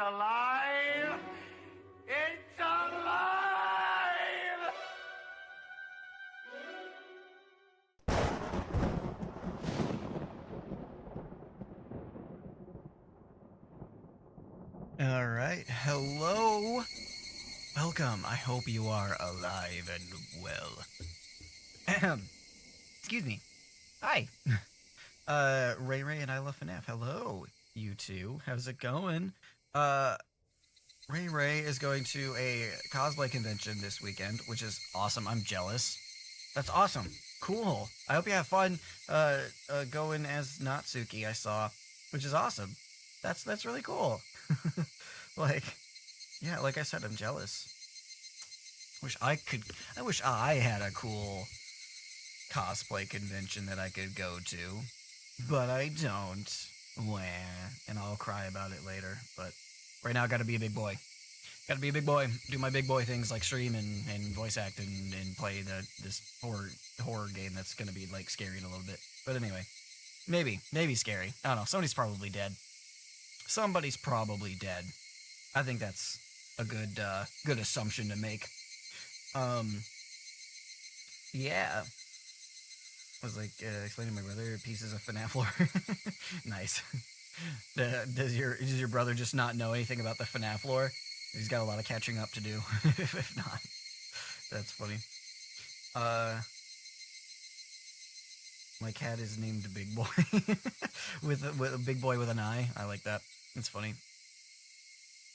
alive! It's alive! All right, hello. Welcome. I hope you are alive and well. Ahem. Excuse me. Hi. Ray Ray and I love FNAF. Hello, you two. How's it going? Ray Ray is going to a cosplay convention this weekend, which is awesome. I'm jealous. That's awesome. Cool. I hope you have fun going as Natsuki, I saw, which is awesome. That's really cool. Like, yeah, like I said, I'm jealous. I wish I had a cool cosplay convention that I could go to, but I don't. Wah, and I'll cry about it later, but right now I gotta be a big boy. Gotta be a big boy, do my big boy things like stream and voice act and play this horror game that's gonna be like scary in a little bit. But anyway, maybe scary. I don't know, somebody's probably dead. Somebody's probably dead. I think that's a good assumption to make. Yeah. I was like explaining to my brother pieces of FNAF lore. Nice. Does your brother just not know anything about the FNAF lore? He's got a lot of catching up to do. If not, that's funny. My cat is named Big Boy with a big boy with an eye. I like that. It's funny.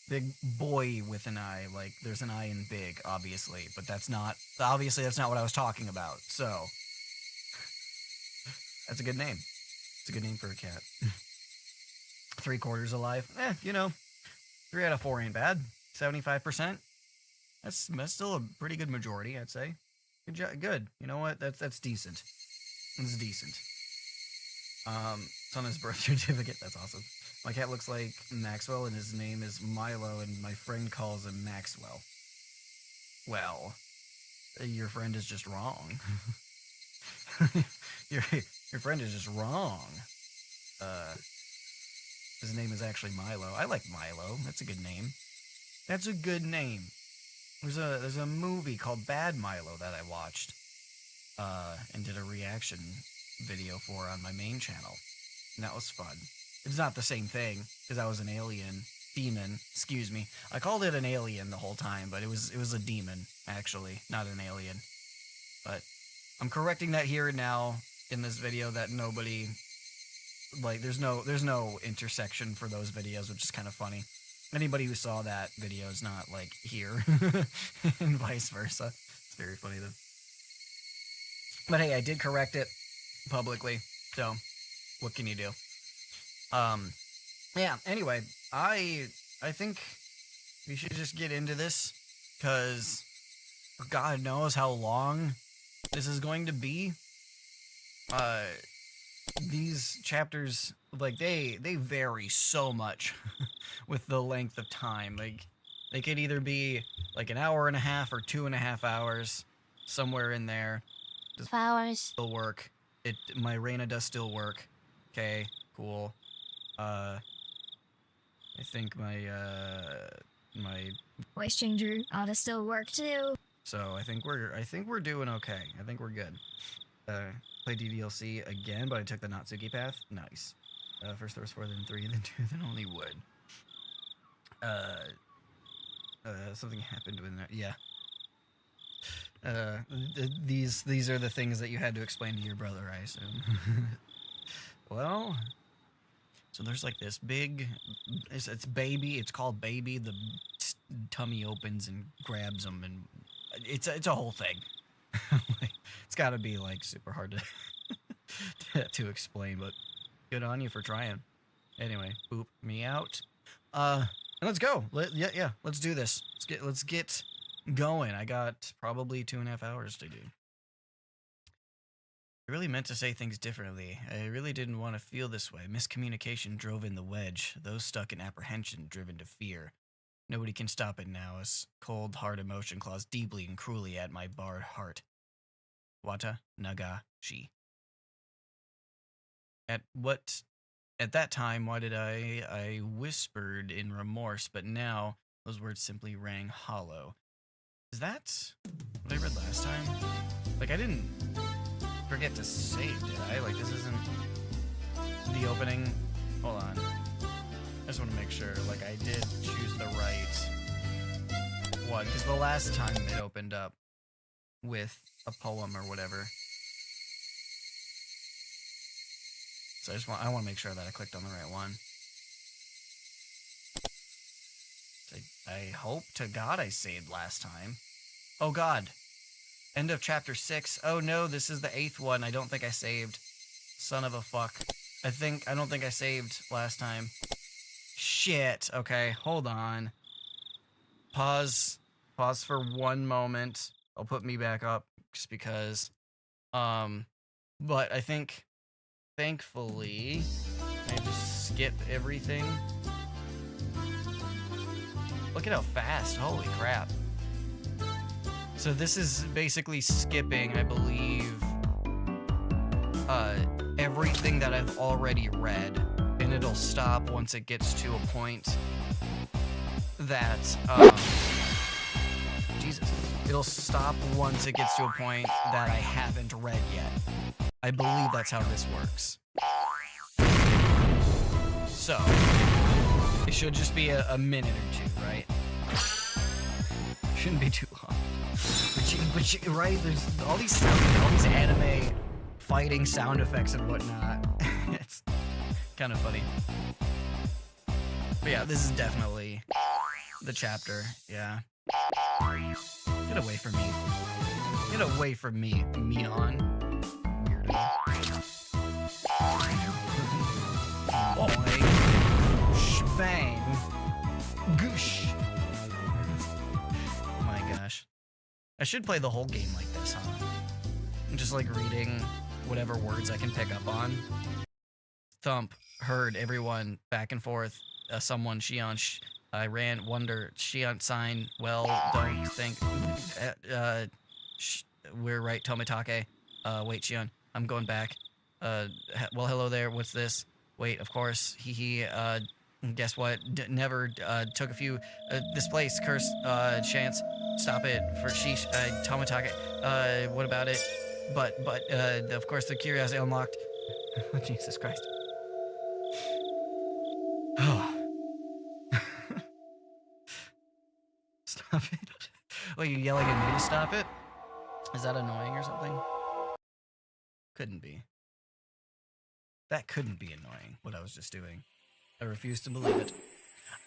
Big boy with an eye, like there's an eye in big, obviously, but that's not what I was talking about. So that's a good name. It's a good name for a cat. 3/4 alive. You know, 3 out of 4 ain't bad. 75%. That's still a pretty good majority, I'd say. Good. You know what? That's decent. It's decent. It's on his birth certificate. That's awesome. My cat looks like Maxwell, and his name is Milo, and my friend calls him Maxwell. Well, your friend is just wrong. your friend is just wrong. His name is actually Milo. I like Milo. That's a good name. That's a good name. There's a movie called Bad Milo that I watched, and did a reaction video for on my main channel, and that was fun. It's not the same thing, because I was an demon, excuse me. I called it an alien the whole time, but it was a demon, actually, not an alien. But I'm correcting that here and now in this video that nobody, like, there's no intersection for those videos, which is kind of funny. Anybody who saw that video is not, like, here, and vice versa. It's very funny, though. But hey, I did correct it publicly, so what can you do? Yeah, anyway, I think we should just get into this, because God knows how long this is going to be. These chapters, like, they vary so much with the length of time. Like, they could either be like an hour and a half or 2.5 hours, somewhere in there. Does hours still work? My Reina does still work. Okay, cool. I think my voice changer ought to still work too. So I think we're doing okay. I think we're good. Play DDLC again, but I took the Natsuki path. Nice. First there was 4, then 3, then 2, then only wood. Something happened when that. Yeah. These are the things that you had to explain to your brother, I assume. Well, so there's like this big, it's baby. It's called baby. The tummy opens and grabs him, and it's a whole thing. Like, it's got to be like super hard to explain, but good on you for trying. Anyway, boop me out. And let's go. Yeah, let's do this. Let's get going. I got probably 2.5 hours to do. I really meant to say things differently. I really didn't want to feel this way. Miscommunication drove in the wedge. Those stuck in apprehension driven to fear. Nobody can stop it now. A cold, hard emotion claws deeply and cruelly at my barred heart. Wata Nagashi. At what At that time, why did I whispered in remorse, but now those words simply rang hollow. Is that what I read last time? Like, I didn't forget to save, did I? Like, this isn't the opening. Hold on. I just want to make sure, like, I did choose the right one, because the last time it opened up with a poem or whatever. So I want to make sure that I clicked on the right one. I hope to God I saved last time. Oh God. End of chapter 6. Oh no, this is the 8th one. I don't think I saved. Son of a fuck. I don't think I saved last time. Shit. Okay, hold on. Pause for one moment. I'll put me back up just because. But I think, thankfully, I just skip everything. Look at how fast. Holy crap. So this is basically skipping, I believe, everything that I've already read. And it'll stop once it gets to a point that, Jesus. It'll stop once it gets to a point that I haven't read yet. I believe that's how this works. So, it should just be a minute or two, right? Shouldn't be too long. But right? There's all these anime fighting sound effects and whatnot. It's kind of funny. But yeah, this is definitely the chapter. Yeah. Get away from me. Get away from me, Mion. Weirdo. Boy. Shbang. Goosh. Oh my gosh. I should play the whole game like this, huh? I'm just like reading whatever words I can pick up on. Thump, heard, everyone, back and forth, someone, Shion, I ran, wonder, Shion, sign, well, don't think, we're right, Tomitake, wait, Shion, I'm going back, well, hello there, what's this? Wait, of course, guess what, never, took a few, this place, curse, chance, stop it, for sheesh, Tomitake, what about it? But, of course, the curiosity unlocked. Oh, Jesus Christ. Oh. Stop it. Wait, you yelling at me to stop it? Is that annoying or something? Couldn't be. That couldn't be annoying, what I was just doing. I refuse to believe it.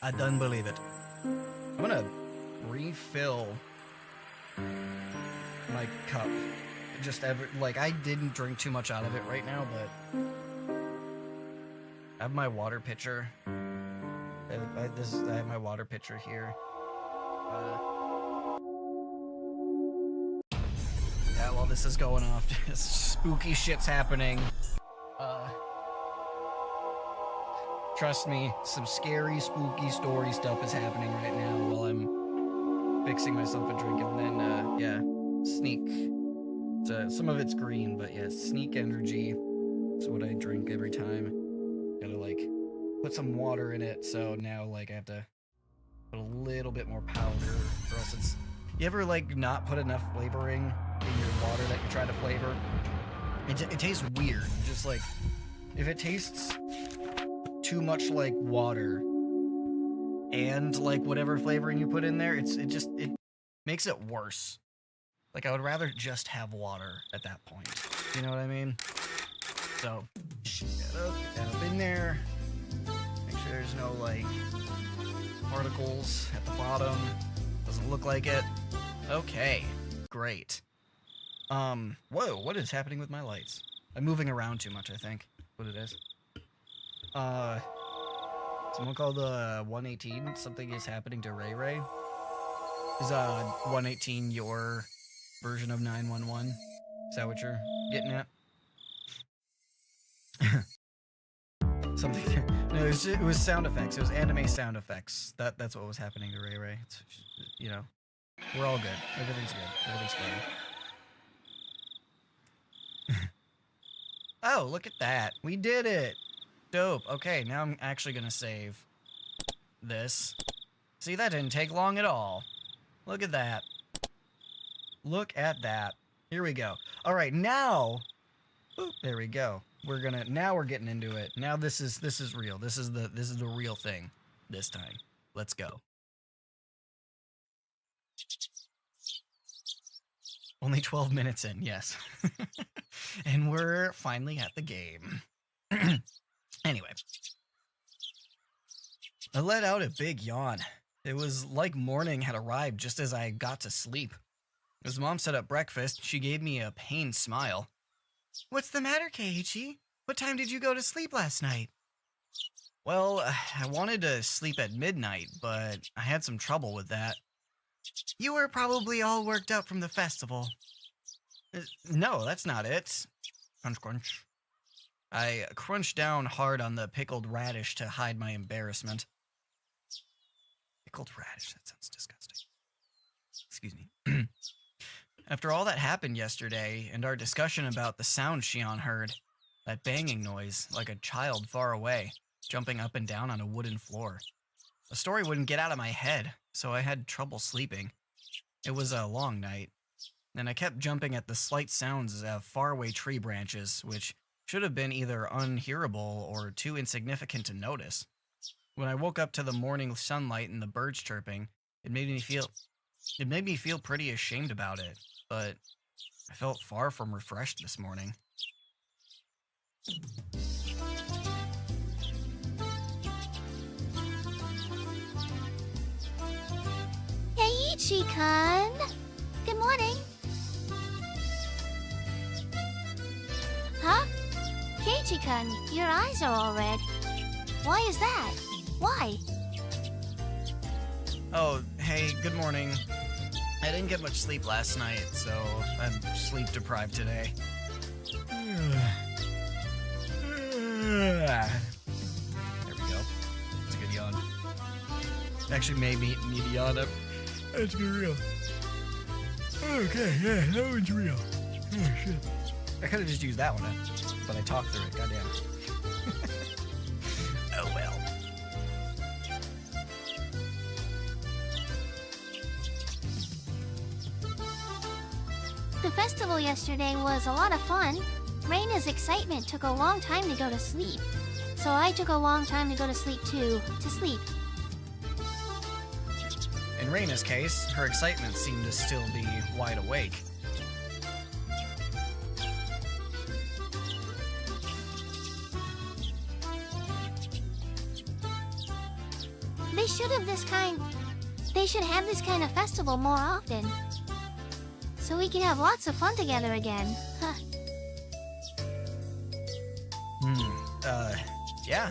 I don't believe it. I'm gonna refill my cup. I didn't drink too much out of it right now, but I have my water pitcher. I have my water pitcher here. Yeah, while this is going off, just spooky shit's happening. Trust me, some scary, spooky story stuff is happening right now while I'm fixing myself a drink, and then, yeah, sneak. Some of it's green, but yeah, sneak energy is what I drink every time. Gotta, like, put some water in it, so now, like, I have to put a little bit more powder, or else it's... You ever, like, not put enough flavoring in your water that you try to flavor? It tastes weird. Just, like, if it tastes too much like water and, like, whatever flavoring you put in there, it makes it worse. Like, I would rather just have water at that point. You know what I mean? So, get up in there. Make sure there's no, like, particles at the bottom. Doesn't look like it. Okay, great. Whoa, what is happening with my lights? I'm moving around too much, I think. What it is. Someone called 118. Something is happening to Ray Ray. Is 118 your version of 911? Is that what you're getting at? Something. No, it was sound effects. It was anime sound effects. That's what was happening to Ray Ray. It's, you know, we're all good. Everything's good. Everything's fine. Oh, look at that. We did it. Dope. Okay, now I'm actually gonna save this. See, that didn't take long at all. Look at that. Look at that. Here we go. All right, now. Boop, there we go. Now we're getting into it. Now this is real. This is the real thing this time. Let's go. Only 12 minutes in, yes. And we're finally at the game. Anyway. I let out a big yawn. It was like morning had arrived just as I got to sleep. As Mom set up breakfast, she gave me a pained smile. "What's the matter, Keiichi? What time did you go to sleep last night?" "Well, I wanted to sleep at midnight, but I had some trouble with that." "You were probably all worked up from the festival." No, that's not it." Crunch, crunch. I crunched down hard on the pickled radish to hide my embarrassment. Pickled radish, that sounds disgusting. Excuse me. After all that happened yesterday, and our discussion about the sound Shion heard, that banging noise, like a child far away, jumping up and down on a wooden floor, the story wouldn't get out of my head, so I had trouble sleeping. It was a long night, and I kept jumping at the slight sounds of faraway tree branches, which should have been either unhearable or too insignificant to notice. When I woke up to the morning sunlight and the birds chirping, it made me feel pretty ashamed about it, but I felt far from refreshed this morning. Keiichi-kun! Good morning! Huh? Keiichi-kun, your eyes are all red. Why is that? Why? Oh, hey, good morning. I didn't get much sleep last night, so I'm sleep deprived today. There we go. It's a good yawn. Actually made me need to yawn up. That's real. Okay, yeah, that one's real. Oh, shit. I could have just used that one, but I talked through it, goddamn. Oh well. The festival yesterday was a lot of fun. Reina's excitement took a long time to go to sleep. So I took a long time to go to sleep too. To sleep. In Reina's case, her excitement seemed to still be wide awake. They should have this kind of festival more often. So we can have lots of fun together again. Huh. Yeah.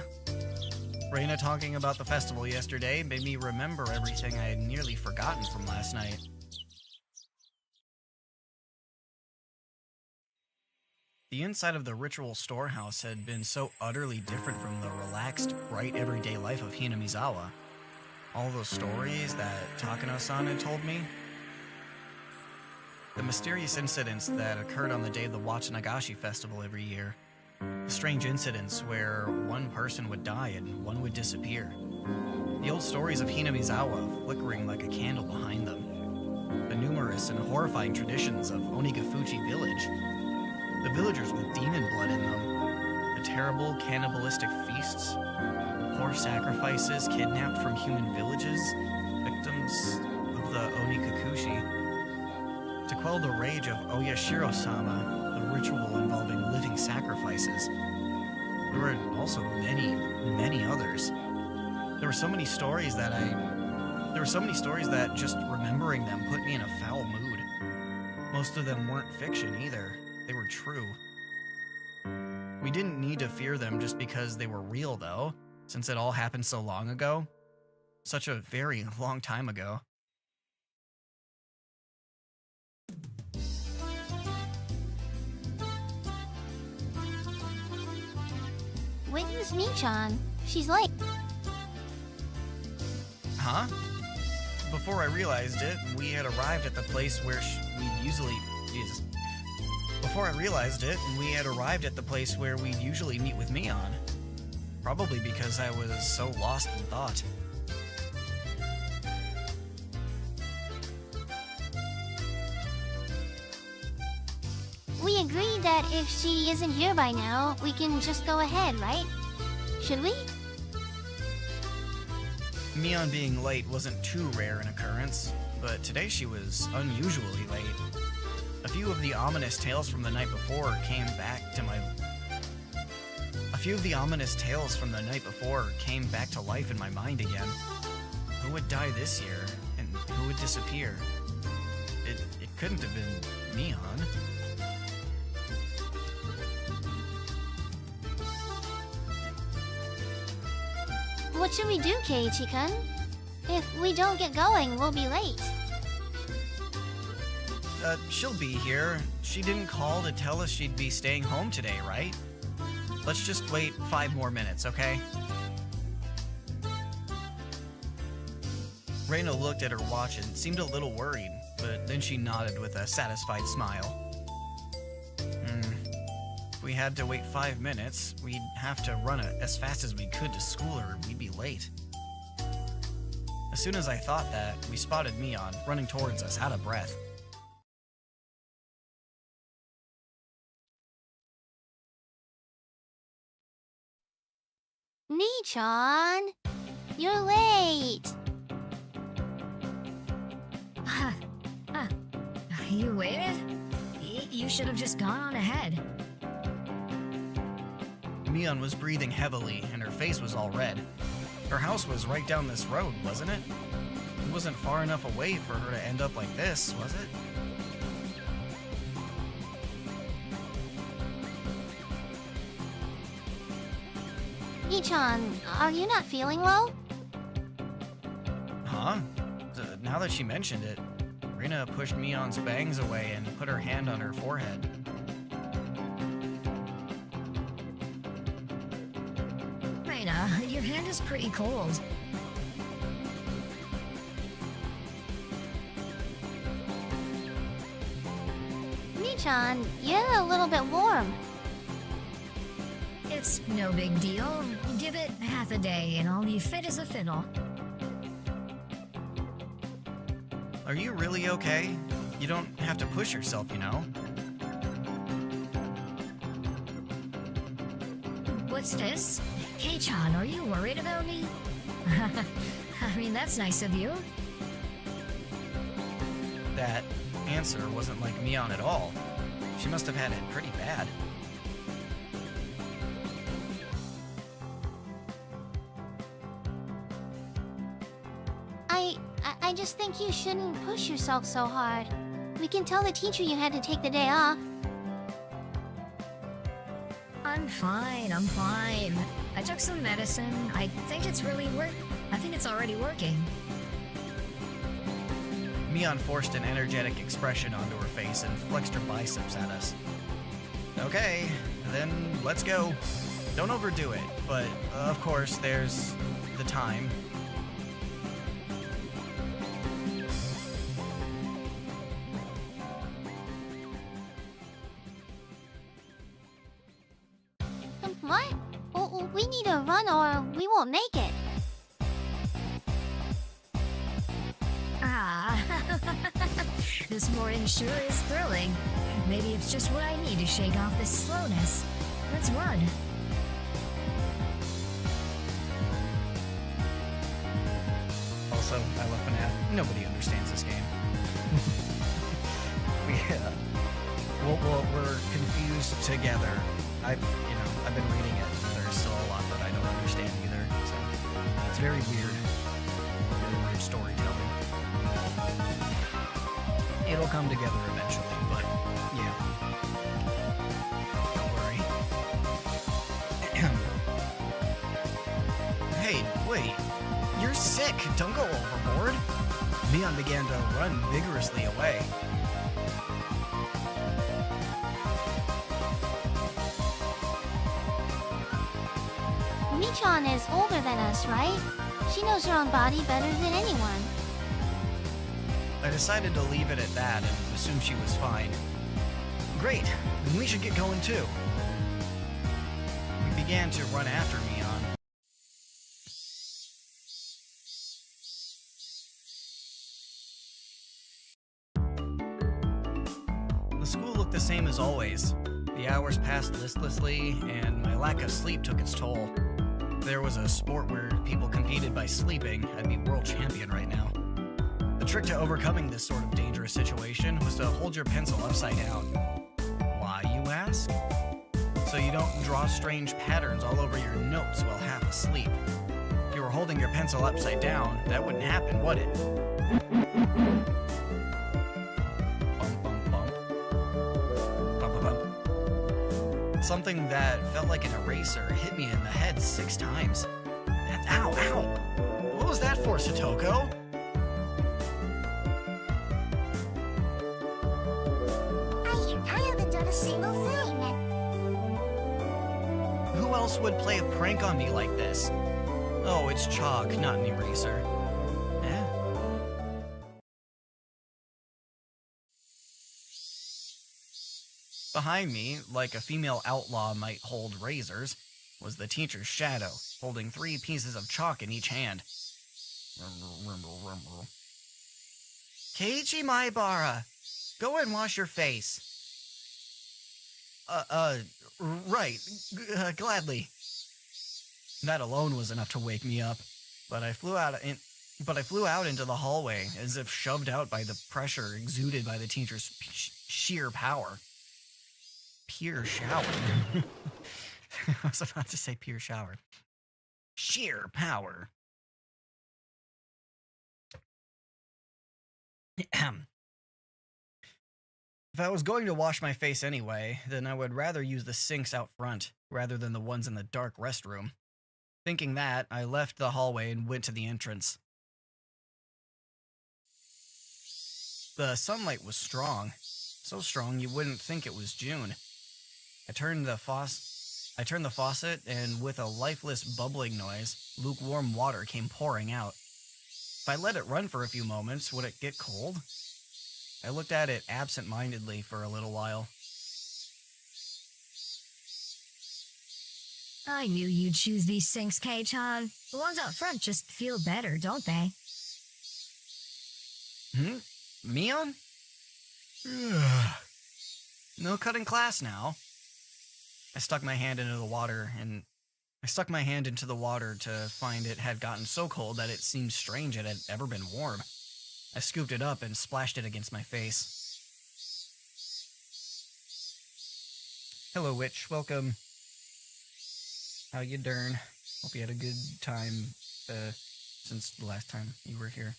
Reina talking about the festival yesterday made me remember everything I had nearly forgotten from last night. The inside of the ritual storehouse had been so utterly different from the relaxed, bright everyday life of Hinamizawa. All those stories that Takano-san had told me. The mysterious incidents that occurred on the day of the Watsunagashi festival every year. The strange incidents where one person would die and one would disappear. The old stories of Hinamizawa flickering like a candle behind them. The numerous and horrifying traditions of Onigafuchi village. The villagers with demon blood in them. The terrible cannibalistic feasts. Horse sacrifices kidnapped from human villages. Victims of the Onikakushi. To quell the rage of Oyashiro-sama, the ritual involving living sacrifices. There were also many, many others. There were so many stories that just remembering them put me in a foul mood. Most of them weren't fiction either. They were true. We didn't need to fear them just because they were real, though, since it all happened so long ago. Such a very long time ago. Where's Michan? She's late. Huh? Before I realized it, we had arrived at the place where we'd usually... Jesus. Before I realized it, we had arrived at the place where we'd usually meet with Mion. Probably because I was so lost in thought. We agreed that if she isn't here by now, we can just go ahead, right? Should we? Mion being late wasn't too rare an occurrence, but today she was unusually late. A few of the ominous tales from the night before came back to life in my mind again. Who would die this year, and who would disappear? It couldn't have been Mion. What should we do, Keiichi-kun? If we don't get going, we'll be late. She'll be here. She didn't call to tell us she'd be staying home today, right? Let's just wait 5 more minutes, okay? Reina looked at her watch and seemed a little worried, but then she nodded with a satisfied smile. If we had to wait 5 minutes, we'd have to run as fast as we could to school or we'd be late. As soon as I thought that, we spotted Mion running towards us out of breath. Nii-chan, you're late. You waited? You should have just gone on ahead. Mion was breathing heavily, and her face was all red. Her house was right down this road, wasn't it? It wasn't far enough away for her to end up like this, was it? Nii-chan, are you not feeling well? Huh? Now that she mentioned it, Reina pushed Mion's bangs away and put her hand on her forehead. Reina, your hand is pretty cold. Nii-chan, you're a little bit warm. It's no big deal. Give it half a day and I'll be fit as a fiddle. Are you really okay? You don't have to push yourself, you know? What's this? Kei-chan, are you worried about me? I mean, that's nice of you. That answer wasn't like Mion at all. She must have had it pretty bad. I just think you shouldn't push yourself so hard. We can tell the teacher you had to take the day off. I'm fine. I took some medicine. I think it's already working. Mion forced an energetic expression onto her face and flexed her biceps at us. Okay, then let's go. Don't overdo it, but of course there's the time. What? We need to run or we won't make it. This morning sure is thrilling. Maybe it's just what I need to shake off this slowness. Let's run. Also, I love FNAF. Nobody understands this game. We're confused together. I've been reading it. There's still a lot that I don't understand either. So it's very weird. Very weird storytelling. It'll come together eventually, but yeah. Don't worry. Hey, wait. You're sick. Don't go overboard. Mion began to run vigorously away. Nii-chan is older than us, right? She knows her own body better than anyone. I decided to leave it at that and assume she was fine. Great, then we should get going too. We began to run after Mion, the same as always. The hours passed listlessly, and my lack of sleep took its toll. If there was a sport where people competed by sleeping, I'd be world champion right now. The trick to overcoming this sort of dangerous situation was to hold your pencil upside down. Why, you ask? So you don't draw strange patterns all over your notes while half asleep. If you were holding your pencil upside down, that wouldn't happen, would it? Bump, bump, bump. Bump, bump, bump. Something that felt like an eraser hit me in the head 6 times. And ow, ow! What was that for, Satoko? I haven't done a single thing. Who else would play a prank on me like this? Oh, it's chalk, not an eraser. Eh? Behind me, like a female outlaw might hold razors, was the teacher's shadow, holding 3 pieces of chalk in each hand. Keiichi Maibara, go and wash your face. Right, gladly. That alone was enough to wake me up, but I flew out into the hallway as if shoved out by the pressure exuded by the teacher's sheer power. Pure shower. I was about to say pure shower. Sheer power. If I was going to wash my face anyway, then I would rather use the sinks out front, rather than the ones in the dark restroom. Thinking that, I left the hallway and went to the entrance. The sunlight was strong. So strong you wouldn't think it was June. I turned the faucet, and with a lifeless bubbling noise, lukewarm water came pouring out. If I let it run for a few moments, would it get cold? I looked at it absent-mindedly for a little while. I knew you'd choose these sinks, Kei-chan. The ones out front just feel better, don't they? Mion? No cutting class now. I stuck my hand into the water to find it had gotten so cold that it seemed strange it had ever been warm. I scooped it up and splashed it against my face. Hello, witch. Welcome. How you dern? Hope you had a good time since the last time you were here.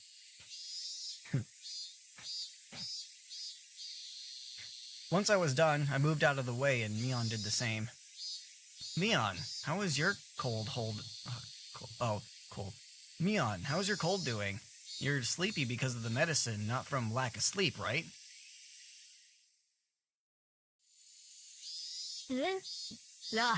Once I was done, I moved out of the way and Mion did the same. Mion, how is your cold? Mion, how is your cold doing? You're sleepy because of the medicine, not from lack of sleep, right? No,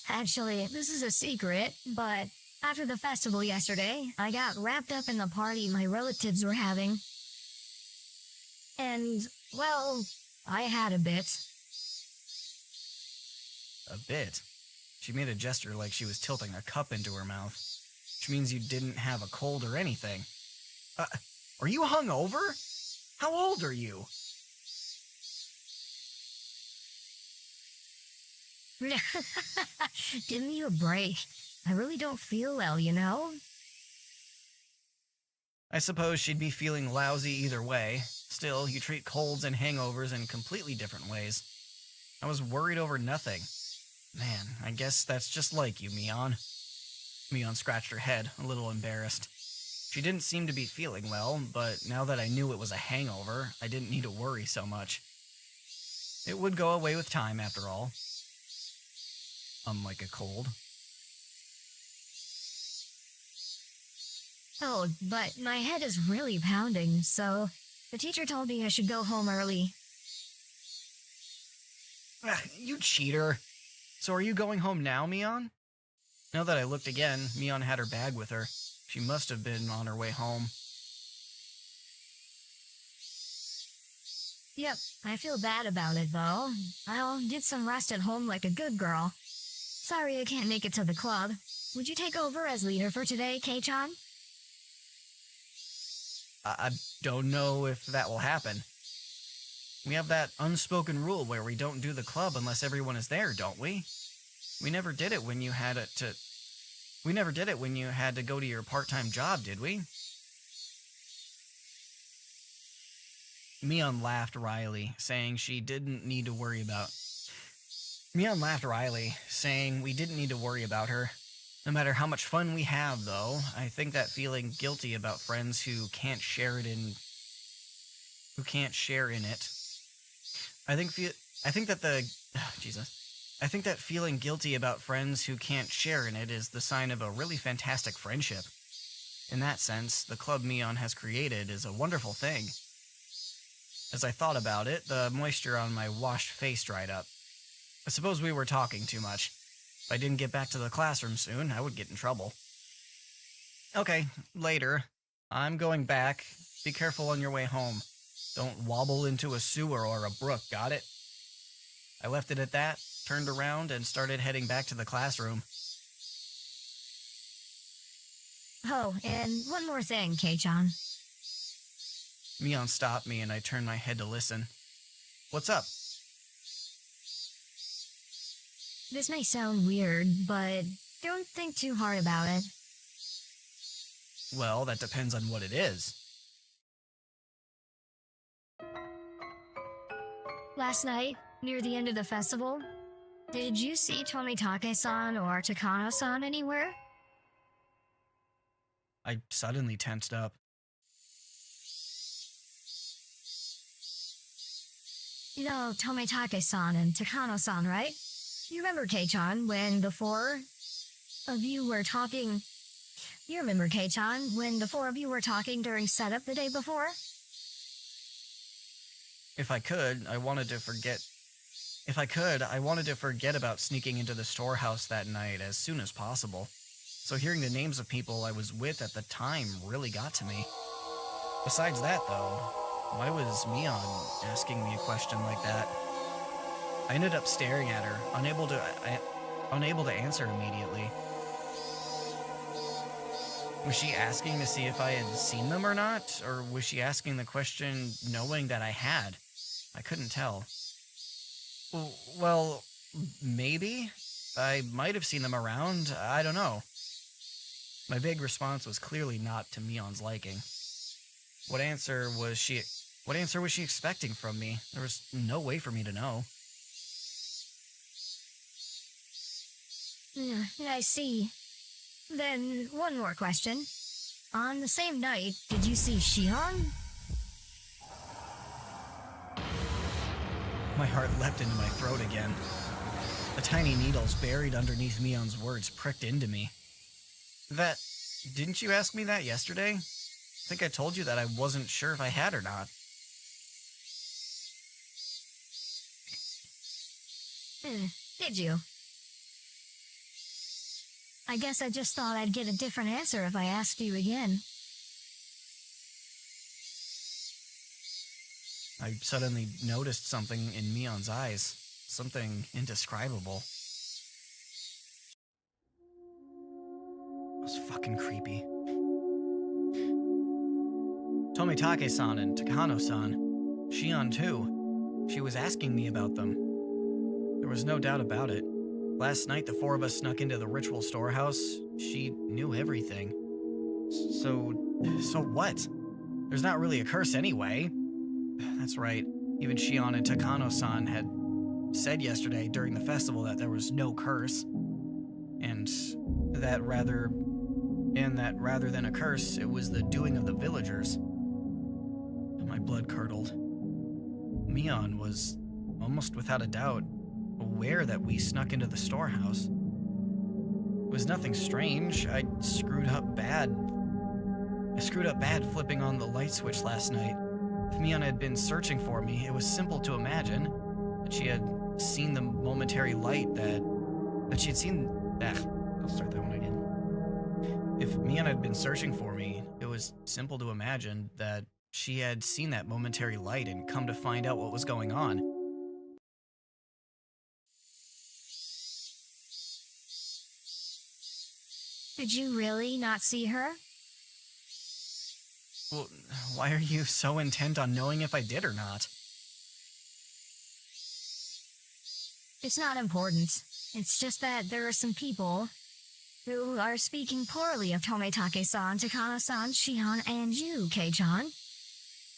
actually, this is a secret, but after the festival yesterday, I got wrapped up in the party my relatives were having. And, well, I had a bit. A bit? She made a gesture like she was tilting a cup into her mouth, which means you didn't have a cold or anything. Are you hungover? How old are you? Give me a break. I really don't feel well, you know? I suppose she'd be feeling lousy either way. Still, you treat colds and hangovers in completely different ways. I was worried over nothing. Man, I guess that's just like you, Mion. Mion scratched her head, a little embarrassed. She didn't seem to be feeling well, but now that I knew it was a hangover, I didn't need to worry so much. It would go away with time, after all. Unlike a cold. Oh, but my head is really pounding, so the teacher told me I should go home early. You cheater. So are you going home now, Mion? Now that I looked again, Mion had her bag with her. She must have been on her way home. Yep, I feel bad about it, though. I'll get some rest at home like a good girl. Sorry I can't make it to the club. Would you take over as leader for today, Kei-chan? I don't know if that will happen. We have that unspoken rule where we don't do the club unless everyone is there, don't we? We never did it when you had to go to your part-time job, did we? Mion laughed wryly, saying we didn't need to worry about her. No matter how much fun we have, though, I think that feeling guilty about friends who can't share in it. I think that feeling guilty about friends who can't share in it is the sign of a really fantastic friendship. In that sense, the club Mion has created is a wonderful thing. As I thought about it, the moisture on my washed face dried up. I suppose we were talking too much. If I didn't get back to the classroom soon, I would get in trouble. Okay, later. I'm going back. Be careful on your way home. Don't wobble into a sewer or a brook, got it? I left it at that, turned around, and started heading back to the classroom. Oh, and one more thing, Kei-chan. Mion stopped me and I turned my head to listen. What's up? This may sound weird, but don't think too hard about it. Well, that depends on what it is. Last night, near the end of the festival, did you see Tomitake-san or Takano-san anywhere? I suddenly tensed up. You know Tomitake-san and Takano-san, right? You remember, Kei-chan, when the four of you were talking... You remember, Kei-chan, when the four of you were talking during setup the day before? If I could, I wanted to forget about sneaking into the storehouse that night as soon as possible. So hearing the names of people I was with at the time really got to me. Besides that, though, why was Mion asking me a question like that? I ended up staring at her, unable to answer immediately. Was she asking to see if I had seen them or not? Or was she asking the question knowing that I had? I couldn't tell. Well, maybe. I might have seen them around. I don't know. My vague response was clearly not to Mion's liking. What answer was she expecting from me? There was no way for me to know. I see. Then, one more question. On the same night, did you see Shion? My heart leapt into my throat again. The tiny needles buried underneath Mion's words pricked into me. Didn't you ask me that yesterday? I think I told you that I wasn't sure if I had or not. Did you? I guess I just thought I'd get a different answer if I asked you again. I suddenly noticed something in Mion's eyes. Something indescribable. It was fucking creepy. Tomitake-san and Takano-san. Shion too. She was asking me about them. There was no doubt about it. Last night, the four of us snuck into the ritual storehouse. She knew everything. So what? There's not really a curse anyway. That's right. Even Shion and Takano-san had said yesterday during the festival that there was no curse. And that rather than a curse, it was the doing of the villagers. My blood curdled. Mion was, almost without a doubt, aware that we snuck into the storehouse. It was nothing strange. I screwed up bad flipping on the light switch last night. If Mion had been searching for me, it was simple to imagine that she had seen the momentary light that she had seen... I'll start that one again. If Mion had been searching for me, it was simple to imagine that she had seen that momentary light and come to find out what was going on. Did you really not see her? Well, why are you so intent on knowing if I did or not? It's not important. It's just that there are some people who are speaking poorly of Tometake-san, Takano-san, Shion, and you, Kei-chan.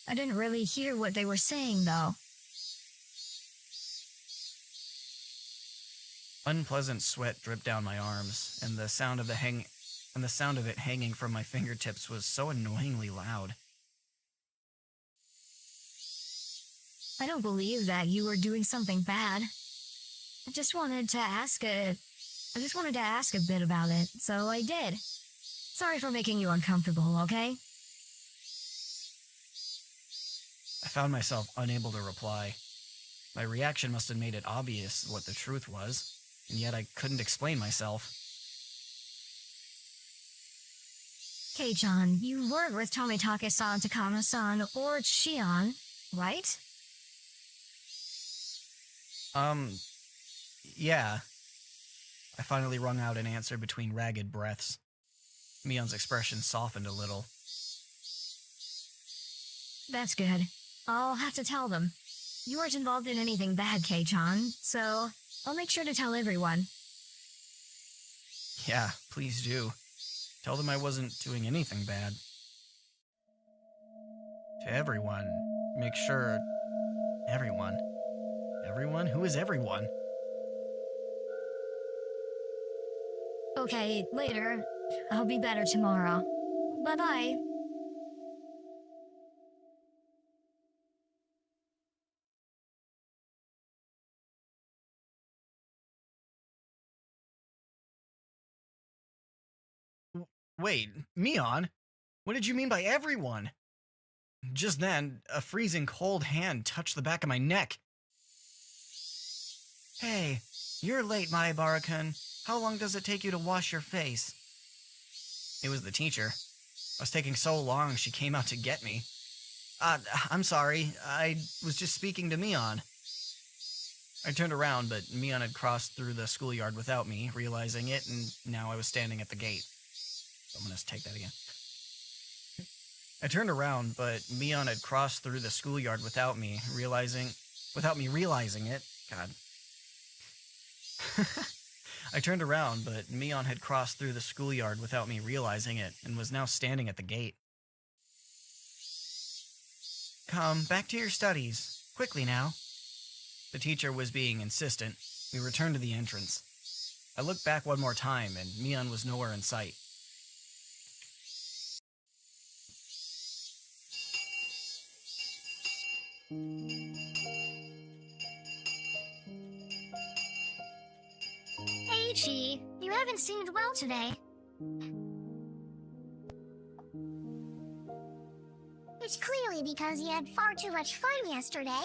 I didn't really hear what they were saying, though. Unpleasant sweat dripped down my arms, and the sound of it hanging from my fingertips was so annoyingly loud. I don't believe that you were doing something bad. I just wanted to ask a bit about it, so I did. Sorry for making you uncomfortable, okay? I found myself unable to reply. My reaction must have made it obvious what the truth was, and yet I couldn't explain myself. Kei-chan, you weren't with Tometake-san, Takano-san, or Shion, right? Yeah. I finally wrung out an answer between ragged breaths. Mion's expression softened a little. That's good. I'll have to tell them. You weren't involved in anything bad, Kei-chan, so I'll make sure to tell everyone. Yeah, please do. Tell them I wasn't doing anything bad. To everyone. Make sure... Everyone? Everyone? Who is everyone? Okay, later. I'll be better tomorrow. Bye-bye. Wait, Mion? What did you mean by everyone? Just then, a freezing cold hand touched the back of my neck. Hey, you're late, Maebara-kun. How long does it take you to wash your face? It was the teacher. I was taking so long she came out to get me. I'm sorry. I was just speaking to Mion. I turned around, but Mion had crossed through the schoolyard without me, realizing it, and now I was standing at the gate. I'm gonna take that again. I turned around, but Mion had crossed through the schoolyard without me realizing it. God. I turned around, but Mion had crossed through the schoolyard without me realizing it, and was now standing at the gate. Come, back to your studies. Quickly now. The teacher was being insistent. We returned to the entrance. I looked back one more time, and Mion was nowhere in sight. Hey, Chi. You haven't seemed well today. It's clearly because you had far too much fun yesterday.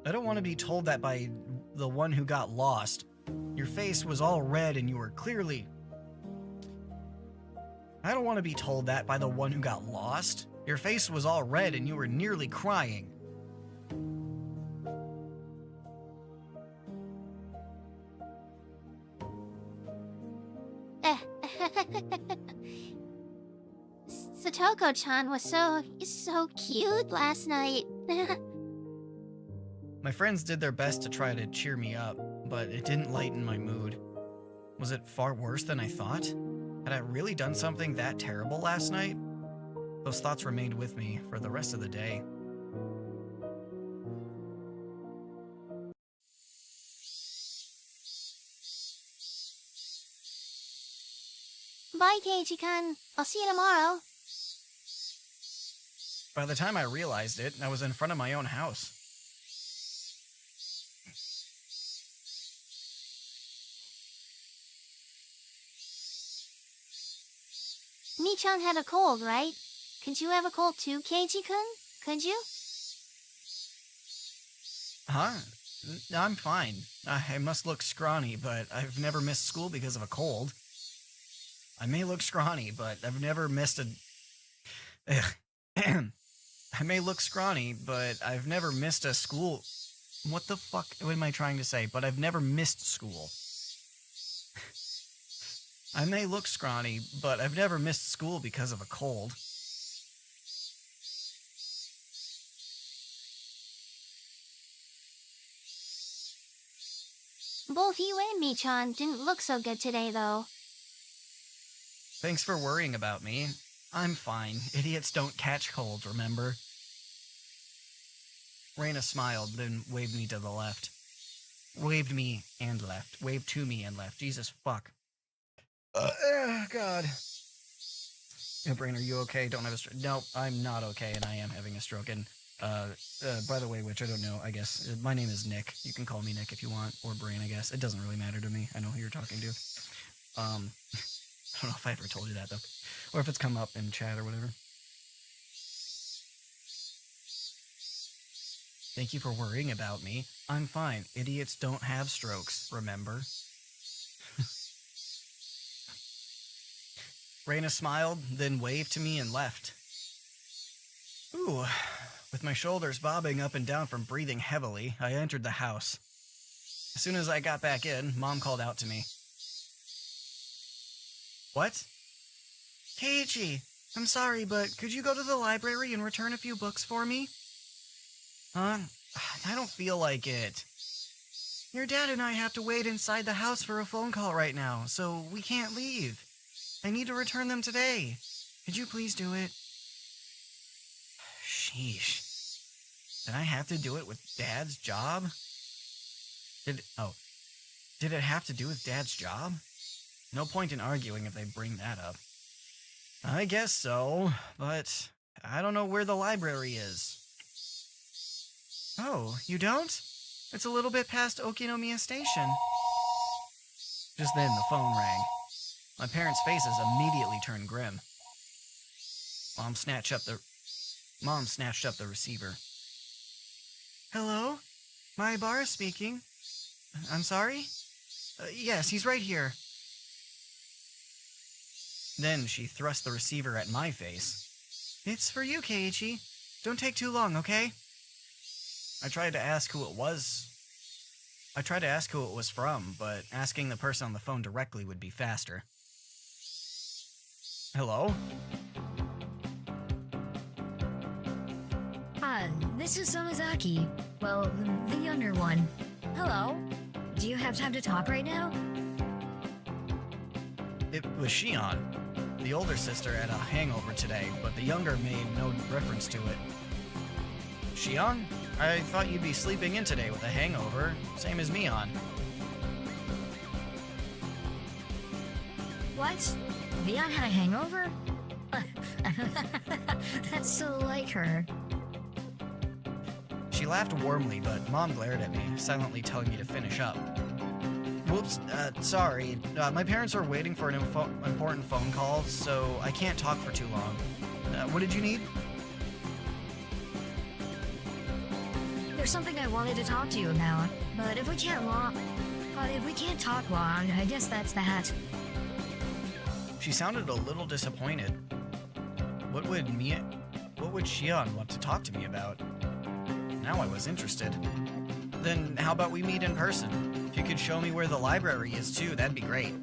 I don't want to be told that by the one who got lost. Your face was all red and you were clearly... I don't want to be told that by the one who got lost. Your face was all red and you were nearly crying. Satoko-chan was so cute last night. My friends did their best to try to cheer me up, but it didn't lighten my mood. Was it far worse than I thought? Had I really done something that terrible last night? Those thoughts remained with me for the rest of the day. Bye, Keiichi-kun. I'll see you tomorrow. By the time I realized it, I was in front of my own house. Mi-chan had a cold, right? Could you have a cold too, Keiichi-kun? Could you? Huh? I'm fine. I must look scrawny, but I've never missed school because of a cold. I may look scrawny, but I've never missed a... I may look scrawny, but I've never missed a school... What the fuck am I trying to say? But I've never missed school. I may look scrawny, but I've never missed school because of a cold. Both you and me-chan didn't look so good today, though. Thanks for worrying about me. I'm fine. Idiots don't catch colds, remember? Reina smiled, then waved me to the left. Waved me and left. Waved to me and left. Jesus fuck. God. Yeah, Brain, are you okay? Don't have a stroke. No, I'm not okay, and I am having a stroke. And, by the way, which I don't know, I guess, my name is Nick. You can call me Nick if you want, or Brain, I guess. It doesn't really matter to me. I know who you're talking to. I don't know if I ever told you that, though. Or if it's come up in chat or whatever. Thank you for worrying about me. I'm fine. Idiots don't have strokes, remember? Reina smiled, then waved to me and left. Ooh, with my shoulders bobbing up and down from breathing heavily, I entered the house. As soon as I got back in, Mom called out to me. What? Keiichi, I'm sorry, but could you go to the library and return a few books for me? Huh? I don't feel like it. Your dad and I have to wait inside the house for a phone call right now, so we can't leave. I need to return them today. Could you please do it? Sheesh. Did I have to do it with Dad's job? Did it have to do with Dad's job? No point in arguing if they bring that up. I guess so, but I don't know where the library is. Oh, you don't? It's a little bit past Okinomiya Station. Just then the phone rang. My parents' faces immediately turned grim. Mom snatched up the receiver. Hello? Maibara speaking. I'm sorry? Yes, he's right here. Then she thrust the receiver at my face. It's for you, Keiichi. Don't take too long, okay? I tried to ask who it was from, but asking the person on the phone directly would be faster. Hello? This is Sonozaki. Well, the younger one. Hello? Do you have time to talk right now? It was Shion. The older sister had a hangover today, but the younger made no reference to it. Shion? I thought you'd be sleeping in today with a hangover, same as Mion. What? Vion had a hangover? That's so like her. She laughed warmly, but Mom glared at me, silently telling me to finish up. Whoops, sorry. My parents are waiting for an important phone call, so I can't talk for too long. What did you need? There's something I wanted to talk to you about, but if we can't talk long, I guess that's that. She sounded a little disappointed. What would Shion want to talk to me about? Now I was interested. Then how about we meet in person? If you could show me where the library is too, that'd be great.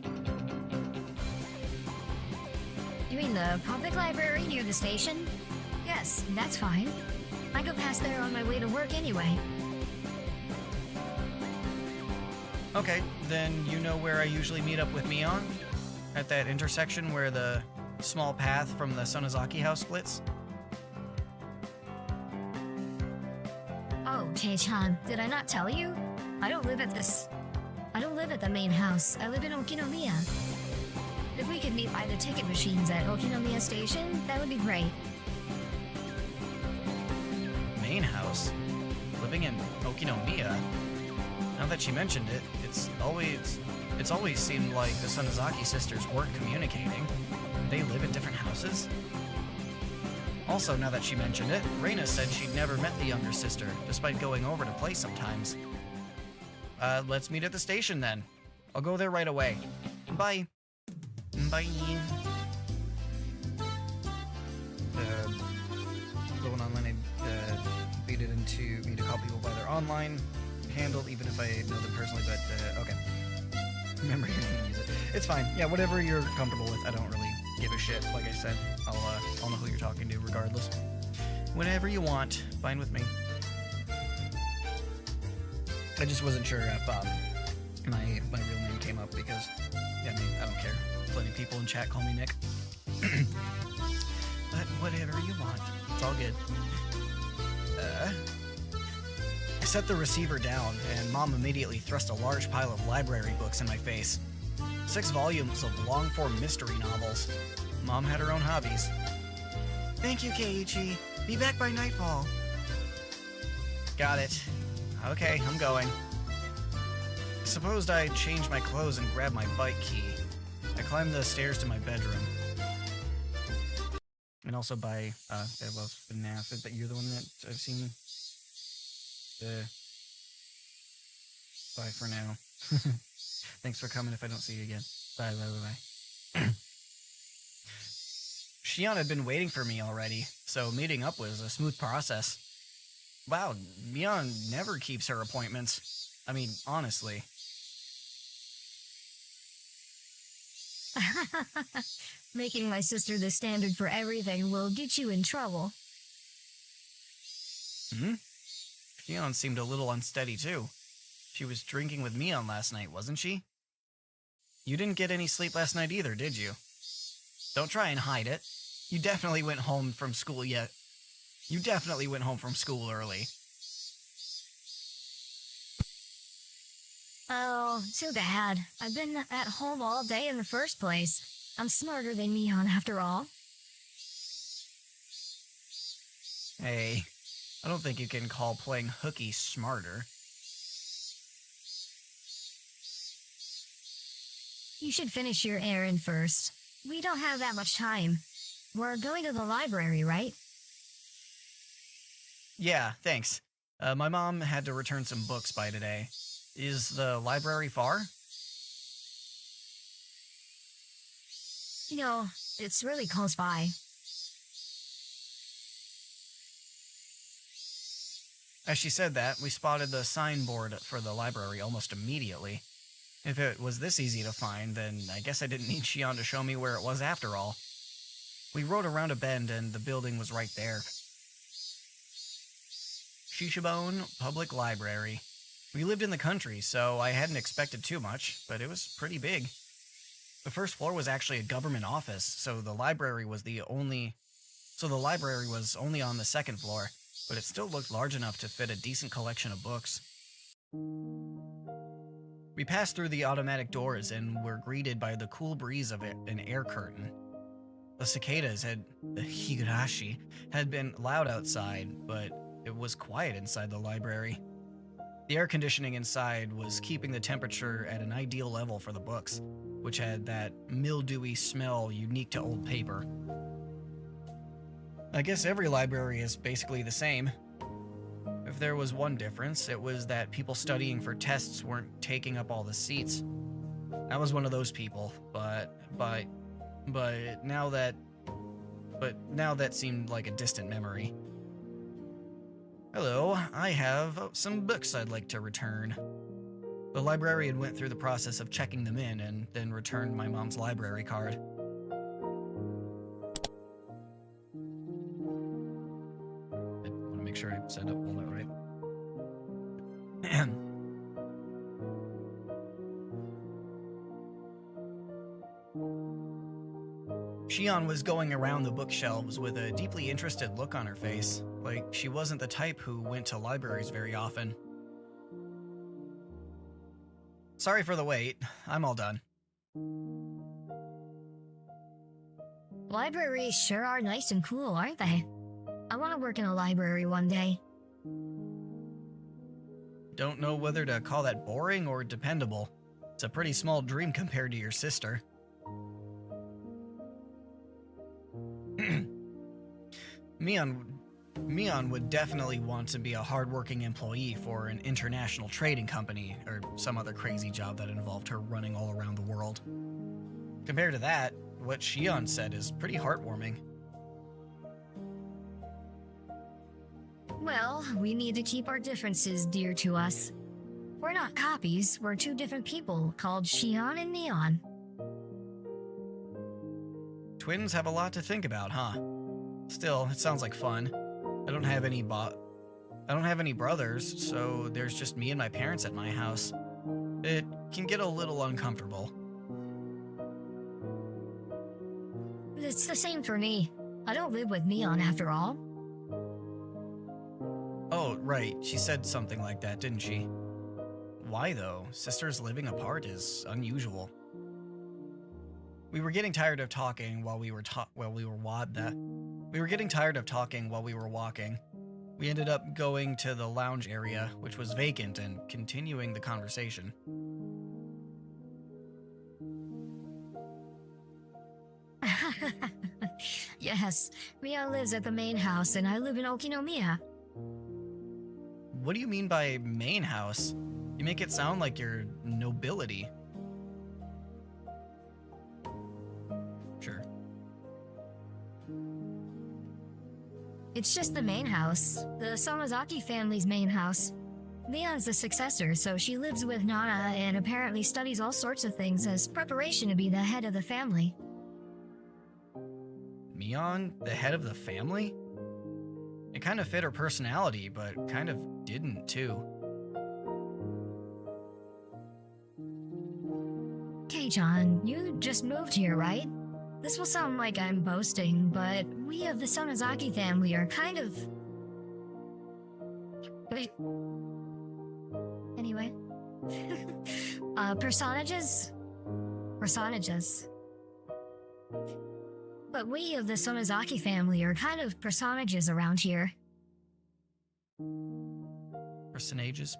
You mean the public library near the station? Yes, that's fine. I go past there on my way to work anyway. Okay, then you know where I usually meet up with Mion? At that intersection where the small path from the Sonozaki house splits? Oh, Kei-chan, did I not tell you? I don't live at the main house. I live in Okinomiya. If we could meet by the ticket machines at Okinomiya Station, that would be great. Main house? Living in Okinomiya? Now that she mentioned it, it's always seemed like the Sonozaki sisters weren't communicating. They live in different houses? Also, now that she mentioned it, Reina said she'd never met the younger sister, despite going over to play sometimes. Let's meet at the station then. I'll go there right away. Bye. Bye. Going online, I beat it into me to call people by their online handle, even if I know them personally, but, okay. Remember, you're gonna use it. It's fine. Yeah, whatever you're comfortable with. I don't really give a shit. Like I said, I'll know who you're talking to regardless. Whatever you want, fine with me. I just wasn't sure my real name came up because, yeah, I don't care. Plenty of people in chat call me Nick. But whatever you want. It's all good. I set the receiver down, and Mom immediately thrust a large pile of library books in my face. 6 volumes of long-form mystery novels. Mom had her own hobbies. Thank you, Keiichi. Be back by nightfall. Got it. Okay, I'm going. Supposed I'd change my clothes and grab my bike key. I climbed the stairs to my bedroom. And also by, well, FNAF, but you're the one that I've seen. Bye for now. Thanks for coming if I don't see you again. Bye, bye, bye, bye. Shion had been waiting for me already, so meeting up was a smooth process. Wow, Mion never keeps her appointments. I mean, honestly. Making my sister the standard for everything will get you in trouble. Shion seemed a little unsteady, too. She was drinking with Mion last night, wasn't she? You didn't get any sleep last night either, did you? Don't try and hide it. You definitely went home from school You definitely went home from school early. Oh, too bad. I've been at home all day in the first place. I'm smarter than Mion after all. Hey, I don't think you can call playing hooky smarter. You should finish your errand first. We don't have that much time. We're going to the library, right? Yeah, thanks. My mom had to return some books by today. Is the library far? No, it's really close by. As she said that, we spotted the signboard for the library almost immediately. If it was this easy to find, then I guess I didn't need Shion to show me where it was after all. We rode around a bend and the building was right there. Shishibone Public Library. We lived in the country, so I hadn't expected too much, but it was pretty big. The first floor was actually a government office, so the library was only on the second floor, but it still looked large enough to fit a decent collection of books. We passed through the automatic doors and were greeted by the cool breeze of an air curtain. The cicadas the Higurashi, had been loud outside, but it was quiet inside the library. The air conditioning inside was keeping the temperature at an ideal level for the books, which had that mildewy smell unique to old paper. I guess every library is basically the same. If there was one difference, it was that people studying for tests weren't taking up all the seats. I was one of those people, but now that seemed like a distant memory. Hello, I have some books I'd like to return. The librarian went through the process of checking them in and then returned my mom's library card. I want to make sure I set up all that right. Shion was going around the bookshelves with a deeply interested look on her face, like she wasn't the type who went to libraries very often. Sorry for the wait. I'm all done. Libraries sure are nice and cool, aren't they? I want to work in a library one day. Don't know whether to call that boring or dependable. It's a pretty small dream compared to your sister. Mion would definitely want to be a hardworking employee for an international trading company or some other crazy job that involved her running all around the world. Compared to that, what Shion said is pretty heartwarming. Well, we need to keep our differences dear to us. We're not copies, we're two different people called Shion and Mion. Twins have a lot to think about, huh? Still, it sounds like fun. I don't have any brothers, so there's just me and my parents at my house. it can get a little uncomfortable. It's the same for me. I don't live with Neon after all. Oh, right. She said something like that, didn't she? Why, though? Sisters living apart is unusual. We were getting tired of talking while we were getting tired of talking while we were walking. We ended up going to the lounge area, which was vacant, and continuing the conversation. Yes, Mia lives at the main house and I live in Okinomiya. What do you mean by main house? You make it sound like you're nobility. Sure. It's just the main house, the Sonozaki family's main house. Neon's the successor, so she lives with Nana and apparently studies all sorts of things as preparation to be the head of the family. Mion, the head of the family? It kind of fit her personality, but kind of didn't, too. Kei-chan, you just moved here, right? This will sound like I'm boasting, but we of the Sonozaki family are kind of... Wait. Anyway. Personages? Personages. But we of the Sonozaki family are kind of personages around here. Personages?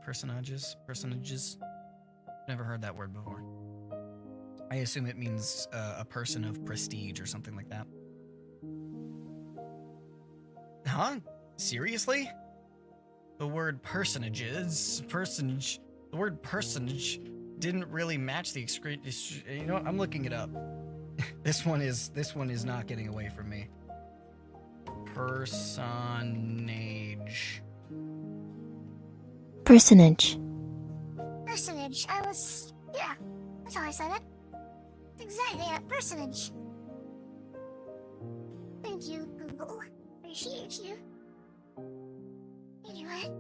Never heard that word before. I assume it means a person of prestige or something like that. Huh? Seriously? The word personage didn't really match the you know what? I'm looking it up. This one is not getting away from me. Personage. Personage. Yeah, that's how I said it. Exactly, a personage. Thank you, Google. Appreciate you. Anyway,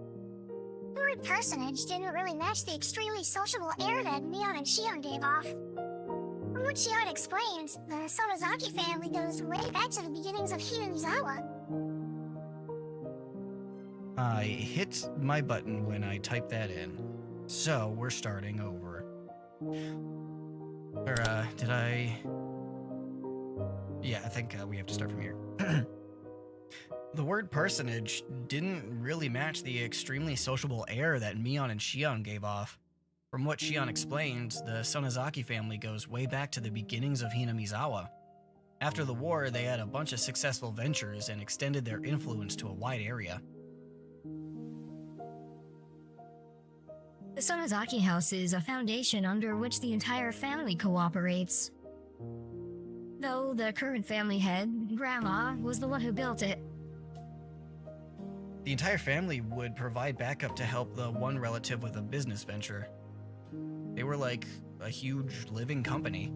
the word personage didn't really match the extremely sociable air that Mion and Shion gave off. From what Shion explained, the Sonozaki family goes way back to the beginnings of Hinamizawa. I hit my button when I typed that in. So, we're starting over. Or, did I... Yeah, I think we have to start from here. The word personage didn't really match the extremely sociable air that Mion and Shion gave off. From what Shion explained, the Sonozaki family goes way back to the beginnings of Hinamizawa. After the war, they had a bunch of successful ventures and extended their influence to a wide area. The Sonozaki house is a foundation under which the entire family cooperates. Though the current family head, Grandma, was the one who built it. The entire family would provide backup to help the one relative with a business venture. They were like a huge living company.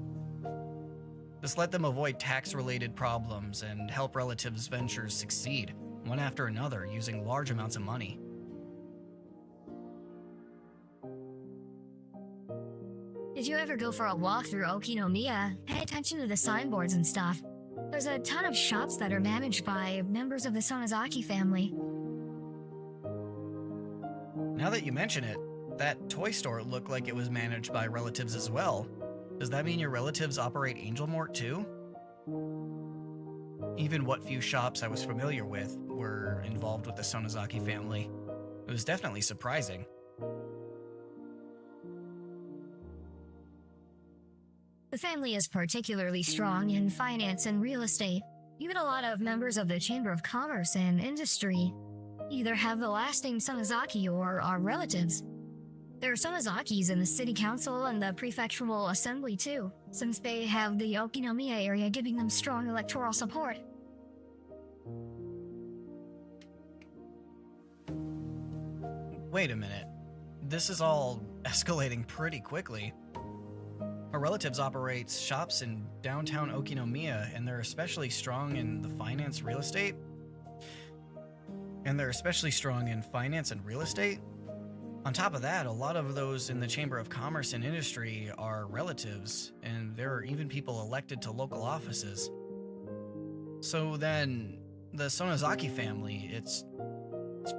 This let them avoid tax-related problems and help relatives' ventures succeed, one after another, using large amounts of money. Did you ever go for a walk through Okinomiya? Pay attention to the signboards and stuff. There's a ton of shops that are managed by members of the Sonozaki family. Now that you mention it, that toy store looked like it was managed by relatives as well. Does that mean your relatives operate Angel Mort too? Even what few shops I was familiar with were involved with the Sonozaki family. It was definitely surprising. The family is particularly strong in finance and real estate. Even a lot of members of the Chamber of Commerce and Industry either have the last name Sonozaki or are relatives. There are Sonozakis in the city council and the prefectural assembly too, since they have the Okinomiya area giving them strong electoral support. Wait a minute. This is all escalating pretty quickly. Our relatives operate shops in downtown Okinomiya, and they're especially strong in the finance real estate? On top of that, a lot of those in the Chamber of Commerce and Industry are relatives, and there are even people elected to local offices. So then, the Sonozaki family, it's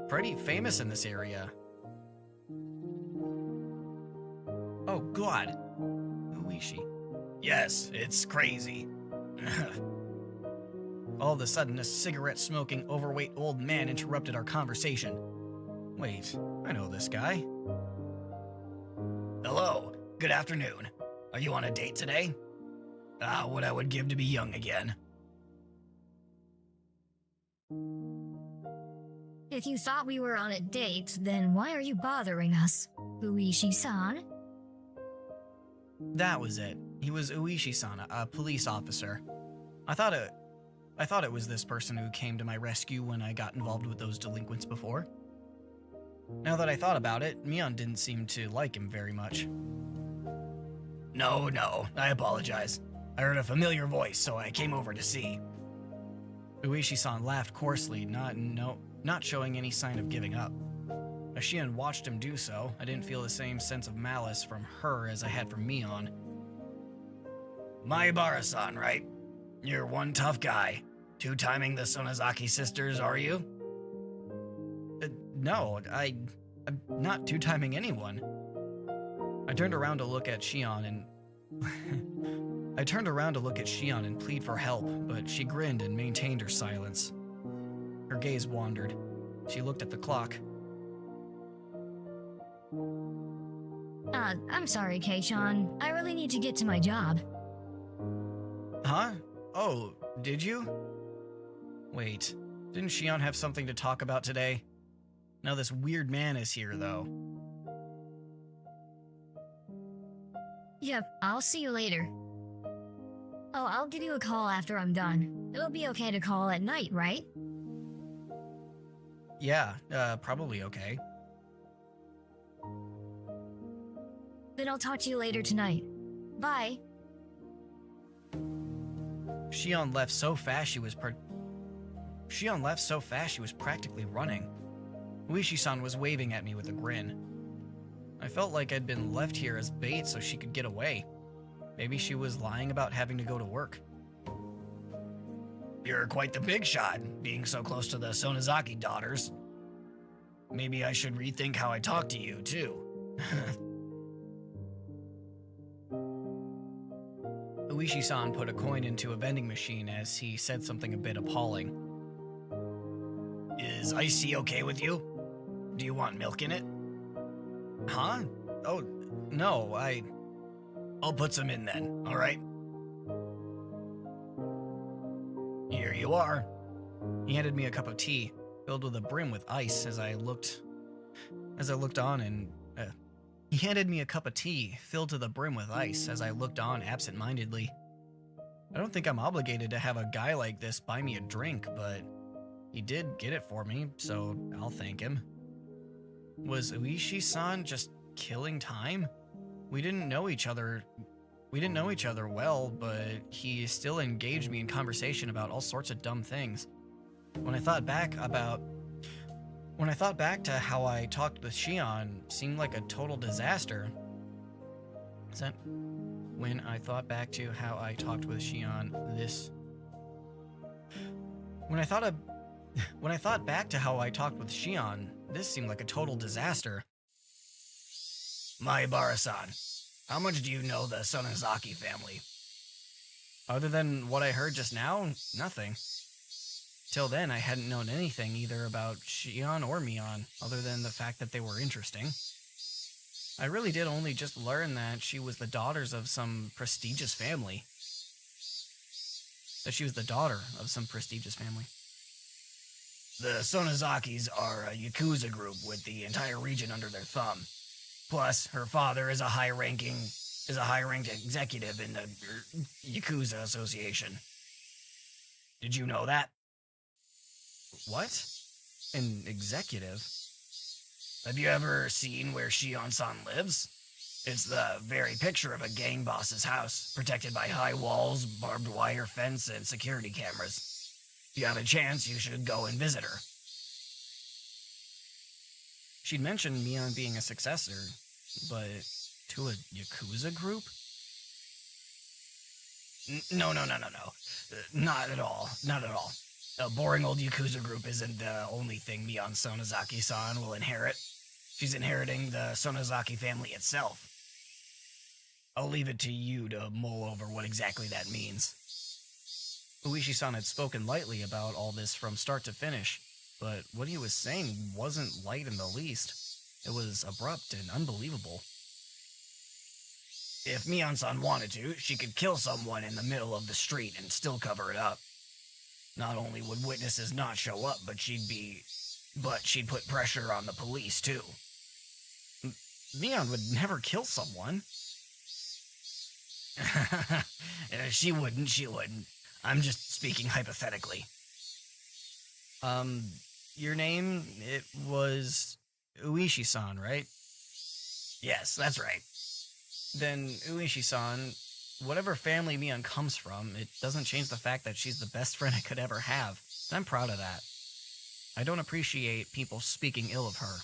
pretty famous in this area. Oh god. Uishi. Yes, it's crazy. All of a sudden, a cigarette-smoking, overweight old man interrupted our conversation. Wait, I know this guy. Hello, good afternoon. Are you on a date today? What I would give to be young again. If you thought we were on a date, then why are you bothering us? Uishi-san? That was it. He was Uishi-san, a police officer. I thought it was this person who came to my rescue when I got involved with those delinquents before. Now that I thought about it, Mion didn't seem to like him very much. No, I apologize. I heard a familiar voice, so I came over to see. Uishi-san laughed coarsely, not showing any sign of giving up. As Shion watched him do so, I didn't feel the same sense of malice from her as I had from Mion. Maibara-san, right? You're one tough guy. Two-timing the Sonozaki sisters, are you? No, I'm not two-timing anyone. I turned around to look at Shion and plead for help, but she grinned and maintained her silence. Her gaze wandered. She looked at the clock. I'm sorry, Kei-chan. I really need to get to my job. Huh? Oh, did you? Wait, didn't Shion have something to talk about today? Now this weird man is here, though. Yep, I'll see you later. Oh, I'll give you a call after I'm done. It'll be okay to call at night, right? Yeah, probably okay. Then I'll talk to you later tonight. Bye. Shion left so fast she was practically running. Uishi-san was waving at me with a grin. I felt like I'd been left here as bait so she could get away. Maybe she was lying about having to go to work. You're quite the big shot, being so close to the Sonozaki daughters. Maybe I should rethink how I talk to you, too. Uishi-san put a coin into a vending machine as he said something a bit appalling. Is iced tea okay with you? Do you want milk in it? Huh? Oh, no, I'll put some in then, alright? Here you are. He handed me a cup of tea, filled with a brim with ice He handed me a cup of tea, filled to the brim with ice, as I looked on absent-mindedly. I don't think I'm obligated to have a guy like this buy me a drink, but he did get it for me, so I'll thank him. Was Uishi-san just killing time? We didn't know each other well, but he still engaged me in conversation about all sorts of dumb things. When I thought back to how I talked with Shion, seemed like a total disaster. When I thought back to how I talked with Shion, this seemed like a total disaster. Maibara-san, how much do you know the Sonozaki family? Other than what I heard just now, nothing. Till then, I hadn't known anything either about Shion or Mion, other than the fact that they were interesting. I really did only just learn that she was the daughter of some prestigious family. The Sonozakis are a Yakuza group with the entire region under their thumb. Plus, her father is a high-ranked executive in the Yakuza Association. Did you know that? What? An executive? Have you ever seen where Shion-san lives? It's the very picture of a gang boss's house, protected by high walls, barbed wire fence, and security cameras. If you have a chance, you should go and visit her. She'd mentioned Mion being a successor, but to a Yakuza group? No. Not at all. Not at all. A boring old Yakuza group isn't the only thing Mion Sonozaki-san will inherit. She's inheriting the Sonozaki family itself. I'll leave it to you to mull over what exactly that means. Uishi-san had spoken lightly about all this from start to finish, but what he was saying wasn't light in the least. It was abrupt and unbelievable. If Mion-san wanted to, she could kill someone in the middle of the street and still cover it up. Not only would witnesses not show up, but she'd put pressure on the police, too. Mion would never kill someone. She wouldn't. I'm just speaking hypothetically. Your name, it was Uishi-san, right? Yes, that's right. Then, Uishi-san, whatever family Mion comes from, it doesn't change the fact that she's the best friend I could ever have. I'm proud of that. I don't appreciate people speaking ill of her.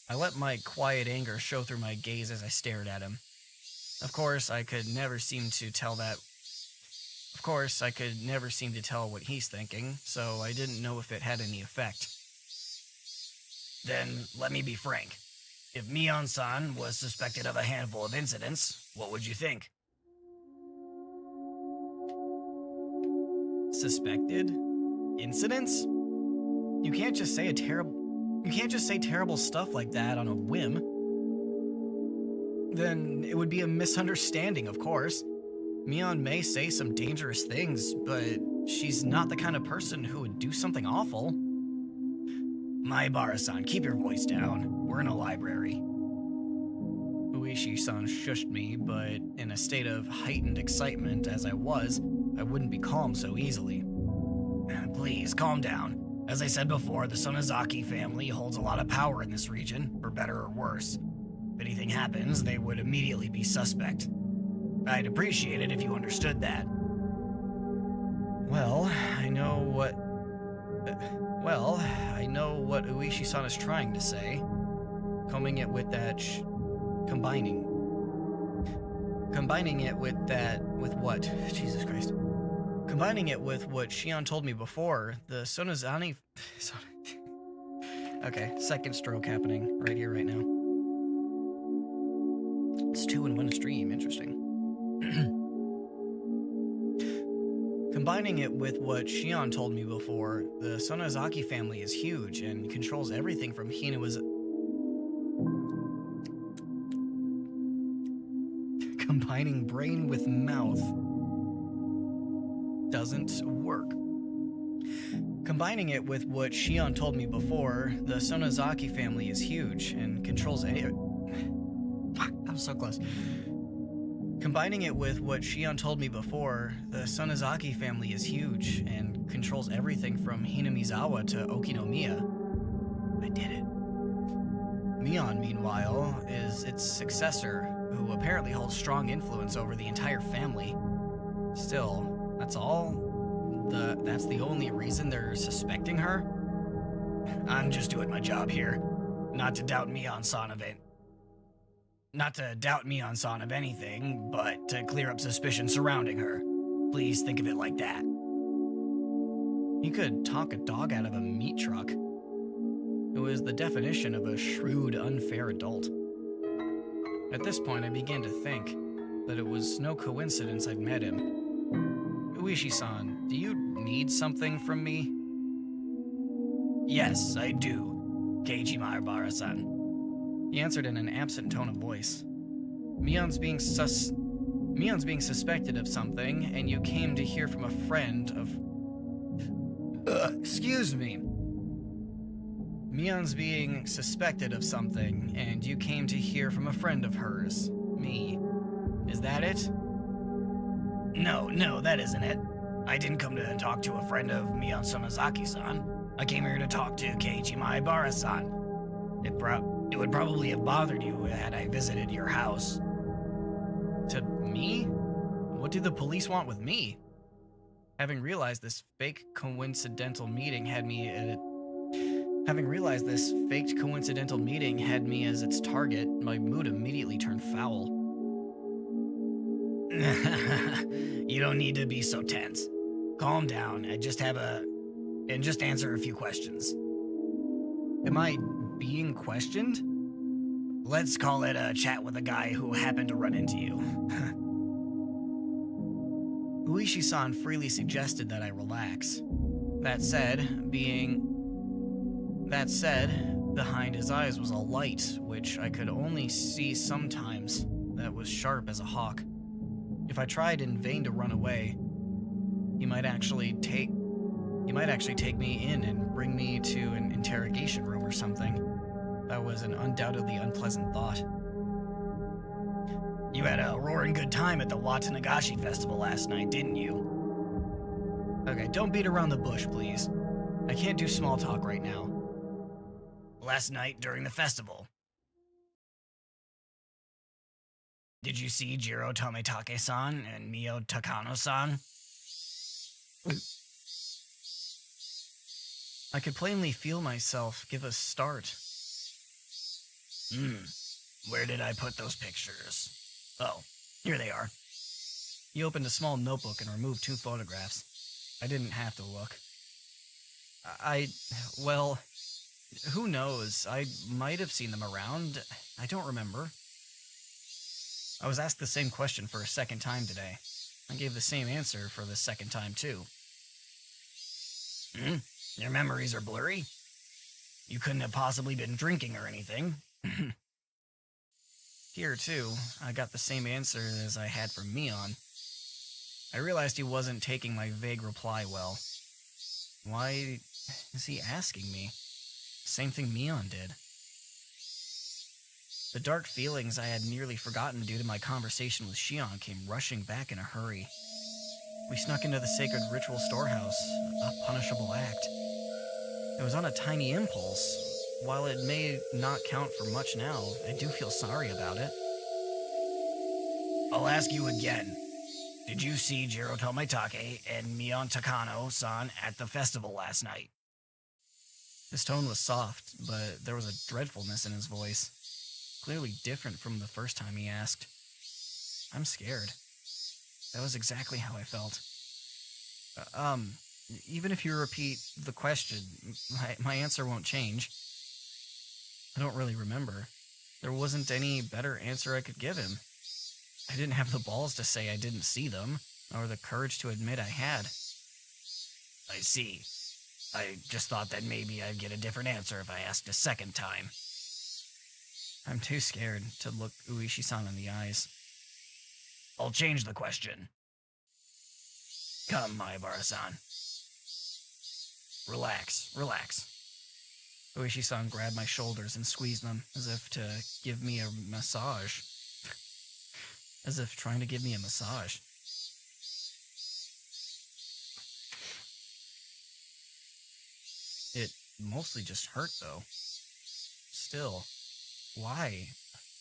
I let my quiet anger show through my gaze as I stared at him. Of course, I could never seem to tell what he's thinking, so I didn't know if it had any effect. Then, let me be frank. If Mion-san was suspected of a handful of incidents, what would you think? Suspected? Incidents? You can't just say terrible stuff like that on a whim. Then it would be a misunderstanding, of course. Mion may say some dangerous things, but she's not the kind of person who would do something awful. Maibara-san, keep your voice down. We're in a library. Uishi-san shushed me, but in a state of heightened excitement as I wouldn't be calm so easily. Please, calm down. As I said before, the Sonozaki family holds a lot of power in this region, for better or worse. If anything happens, they would immediately be suspect. I'd appreciate it if you understood that. Well, I know what Uishi-san is trying to say. Combining it with what? Jesus Christ. Combining it with what Shion told me before, the Sonozani... Okay, second stroke happening right here, right now. It's 2 in 1 stream, interesting. Combining it with what Shion told me before, the Sonozaki family is huge and controls everything from Hinawa's... Combining brain with mouth doesn't work. Combining it with what Shion told me before, the Sonozaki family is huge and controls any... Fuck, I'm so close. Combining it with what Shion told me before, the Sonozaki family is huge and controls everything from Hinamizawa to Okinomiya. I did it. Mion, meanwhile, is its successor, who apparently holds strong influence over the entire family. Still, that's the only reason they're suspecting her? I'm just doing my job here. Not to doubt Mion-san of anything, but to clear up suspicion surrounding her. Please think of it like that. You could talk a dog out of a meat truck. It was the definition of a shrewd, unfair adult. At this point, I began to think that it was no coincidence I'd met him. Uishi-san, do you need something from me? Yes, I do, Keiichi Maibara-san. He answered in an absent tone of voice. Mion's being suspected of something, and you came to hear from a friend of... excuse me. Mion's being suspected of something, and you came to hear from a friend of hers. Me. Is that it? No, that isn't it. I didn't come to talk to a friend of Mion Sonozaki-san. I came here to talk to Keiichi Maibara-san. It would probably have bothered you had I visited your house. To me? What do the police want with me? Having realized this fake coincidental meeting had me Having realized this faked coincidental meeting had me as its target, my mood immediately turned foul. You don't need to be so tense. Calm down. And just answer a few questions. Am I being questioned? Let's call it a chat with a guy who happened to run into you. Uishi-san freely suggested that I relax. That said, behind his eyes was a light, which I could only see sometimes, that was sharp as a hawk. If I tried in vain to run away, he might actually take me in and bring me to an interrogation room or something. That was an undoubtedly unpleasant thought. You had a roaring good time at the Watanagashi festival last night, didn't you? Okay, don't beat around the bush, please. I can't do small talk right now. Last night during the festival. Did you see Jiro Tomitake-san and Mio Takano-san? I could plainly feel myself give a start. Where did I put those pictures? Oh, here they are. He opened a small notebook and removed 2 photographs. I didn't have to look. Well, who knows? I might have seen them around. I don't remember. I was asked the same question for a second time today. I gave the same answer for the second time, too. Your memories are blurry? You couldn't have possibly been drinking or anything. Here, too, I got the same answer as I had from Mion. I realized he wasn't taking my vague reply well. Why is he asking me? Same thing Mion did. The dark feelings I had nearly forgotten due to my conversation with Shion came rushing back in a hurry. We snuck into the sacred ritual storehouse, a punishable act. It was on a tiny impulse. While it may not count for much now, I do feel sorry about it. I'll ask you again. Did you see Jiro Tomitake and Mion Takano-san at the festival last night? His tone was soft, but there was a dreadfulness in his voice. Clearly different from the first time he asked. I'm scared. That was exactly how I felt. Even if you repeat the question, my answer won't change. I don't really remember. There wasn't any better answer I could give him. I didn't have the balls to say I didn't see them, or the courage to admit I had. I see. I just thought that maybe I'd get a different answer if I asked a second time. I'm too scared to look Uishi-san in the eyes. I'll change the question. Come, Maibara-san. Relax. Uishi-san grabbed my shoulders and squeezed them, as if to give me a massage. As if trying to give me a massage. It mostly just hurt, though. Still, why?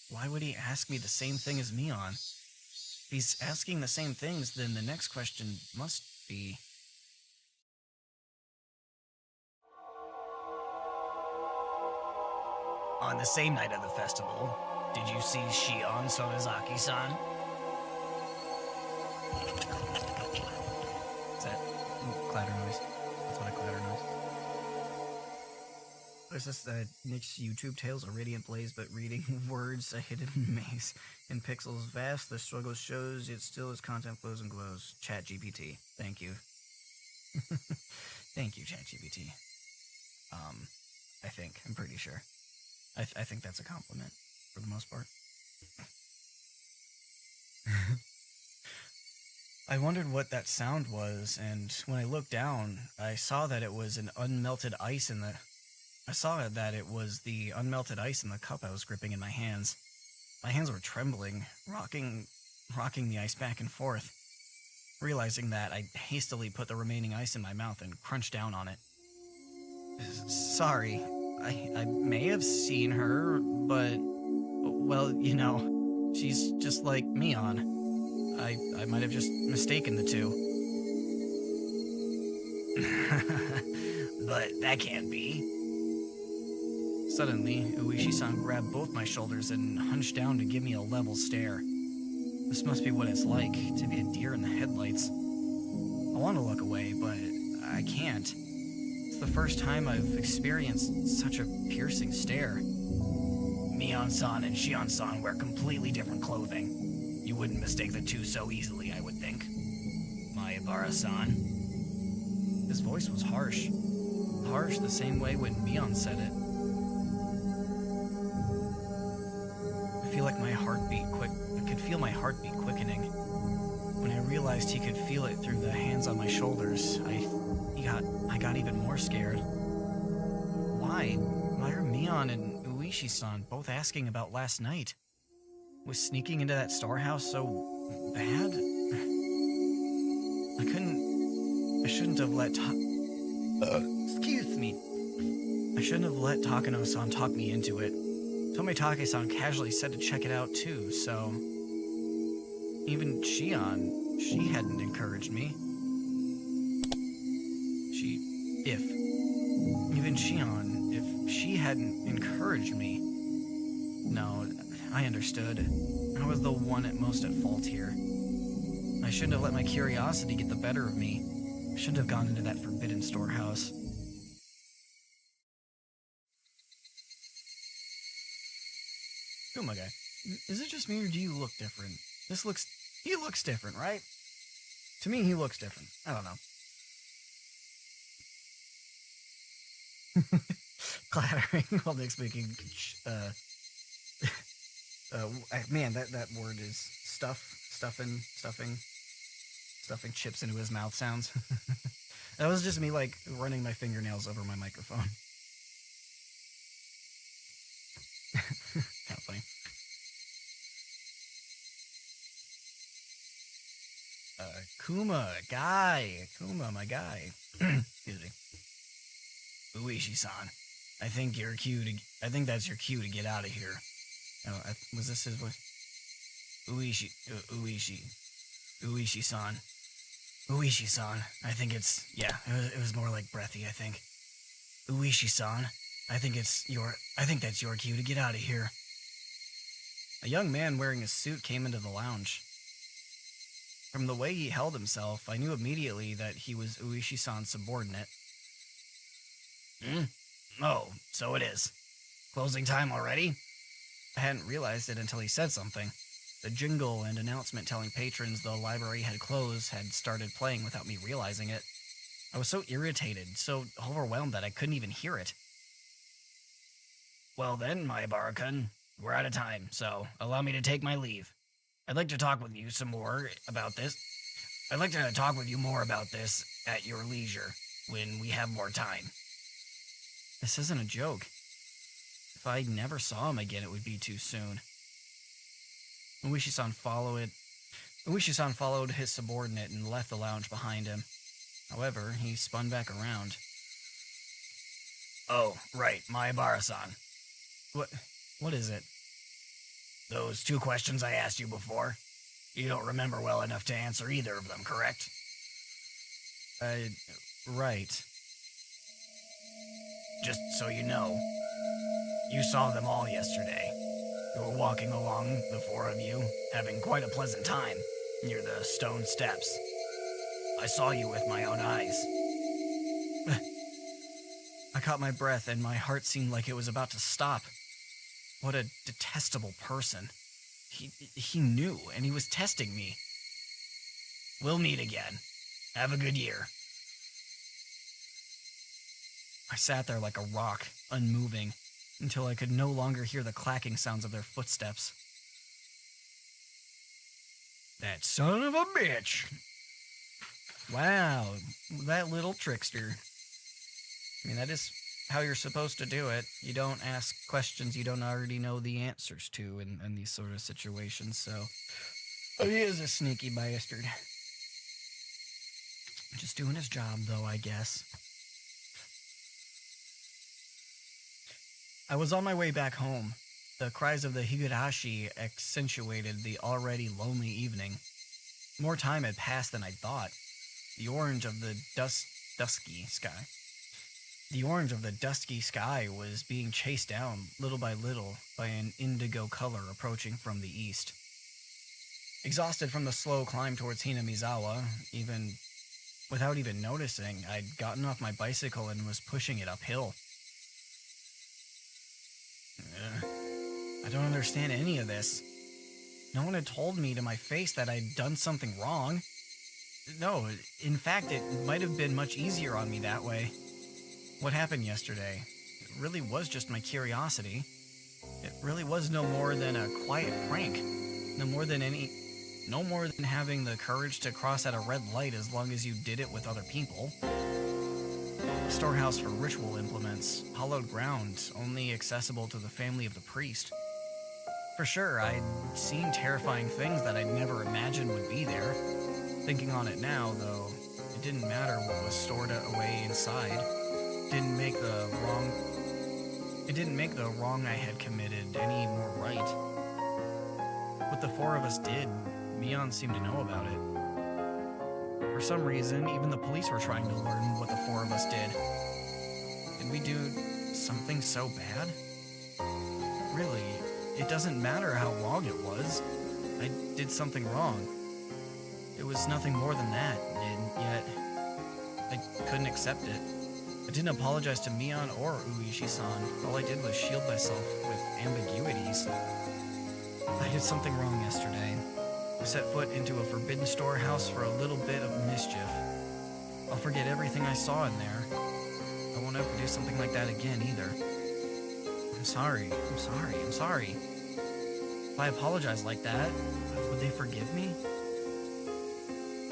Why would he ask me the same thing as Mion? If he's asking the same things, then the next question must be... On the same night of the festival, did you see Shion Sonozaki-san? Is that clatter noise? That's what a clatter noise. There's this Nick's YouTube tales, a radiant blaze, but reading words, a hidden maze. In pixels vast, the struggle shows, yet still as content flows and glows. ChatGPT. Thank you. Thank you, ChatGPT. I'm pretty sure. I think that's a compliment, for the most part. I wondered what that sound was, and when I looked down, I saw that it was an unmelted ice in the... I saw that it was the unmelted ice in the cup I was gripping in my hands. My hands were trembling, rocking the ice back and forth. Realizing that, I hastily put the remaining ice in my mouth and crunched down on it. Sorry, I may have seen her, but, well, you know, she's just like Mion. I might have just mistaken the two. But that can't be. Suddenly, Uishi-san grabbed both my shoulders and hunched down to give me a level stare. This must be what it's like to be a deer in the headlights. I want to look away, but I can't. It's the first time I've experienced such a piercing stare. Mion-san and Shion-san wear completely different clothing. You wouldn't mistake the two so easily, I would think. Maebara-san. His voice was harsh. Harsh the same way when Mion said it. I feel like my heartbeat I could feel my heartbeat quickening. When I realized he could feel it through the hands on my shoulders, I got even more scared. Why? Why are Mion and Uishi-san both asking about last night? Was sneaking into that storehouse so bad? I shouldn't have let excuse me. I shouldn't have let Takano-san talk me into it. Tomitake-san casually said to check it out too, so... Even Shion, she hadn't encouraged me. Even Shion, if she hadn't encouraged me... No, I understood. I was the one at most at fault here. I shouldn't have let my curiosity get the better of me. I shouldn't have gone into that forbidden storehouse. Oh my guy, is it just me or do you look different? He looks different, right? To me, he looks different. I don't know. Clattering while Nick's making, man, that word is stuffing chips into his mouth sounds. That was just me, like, running my fingernails over my microphone. Kind of funny. Kuma, my guy. Excuse me. Uishi-san, I think that's your cue to get out of here. Oh, was this his voice? Uishi-san. Uishi-san, I think it's, yeah, it was more like breathy, I think. Uishi-san, I think that's your cue to get out of here. A young man wearing a suit came into the lounge. From the way he held himself, I knew immediately that he was Uishi-san's subordinate. Oh, so it is. Closing time already? I hadn't realized it until he said something. The jingle and announcement telling patrons the library had closed had started playing without me realizing it. I was so irritated, so overwhelmed that I couldn't even hear it. Well then, Maebara-kun, we're out of time, so allow me to take my leave. I'd like to talk with you more about this at your leisure, when we have more time. This isn't a joke. If I never saw him again, it would be too soon. Uishi-san followed his subordinate and left the lounge behind him. However, he spun back around. Oh, right, Maebara-san. What is it? Those 2 questions I asked you before. You don't remember well enough to answer either of them, correct? Right. Just so you know, you saw them all yesterday. You were walking along, the 4 of you, having quite a pleasant time, near the stone steps. I saw you with my own eyes. I caught my breath and my heart seemed like it was about to stop. What a detestable person. He knew, and he was testing me. We'll meet again. Have a good year. I sat there like a rock, unmoving, until I could no longer hear the clacking sounds of their footsteps. That son of a bitch! Wow, that little trickster. I mean, that is how you're supposed to do it. You don't ask questions you don't already know the answers to in these sort of situations, so... But he is a sneaky bastard. Just doing his job, though, I guess. I was on my way back home. The cries of the Higurashi accentuated the already lonely evening. More time had passed than I'd thought. The orange of the dusky sky. The orange of the dusky sky was being chased down, little by little, by an indigo color approaching from the east. Exhausted from the slow climb towards Hinamizawa, without even noticing, I'd gotten off my bicycle and was pushing it uphill. I don't understand any of this. No one had told me to my face that I'd done something wrong. No, in fact, it might have been much easier on me that way. What happened yesterday? It really was just my curiosity. It really was no more than a quiet prank. No more than having the courage to cross at a red light as long as you did it with other people. A storehouse for ritual implements, hollowed ground, only accessible to the family of the priest. For sure, I'd seen terrifying things that I'd never imagined would be there. Thinking on it now, though, it didn't matter what was stored away inside. It didn't make the wrong I had committed any more right. What the four of us did, Mion seemed to know about it. For some reason, even the police were trying to learn what the four of us did. Did we do something so bad? Really, it doesn't matter how long it was. I did something wrong. It was nothing more than that, and yet I couldn't accept it. I didn't apologize to Mion or Uishi-san. All I did was shield myself with ambiguities. I did something wrong yesterday. I set foot into a forbidden storehouse for a little bit of mischief. I'll forget everything I saw in there. I won't ever do something like that again either. I'm sorry. If I apologize like that, would they forgive me?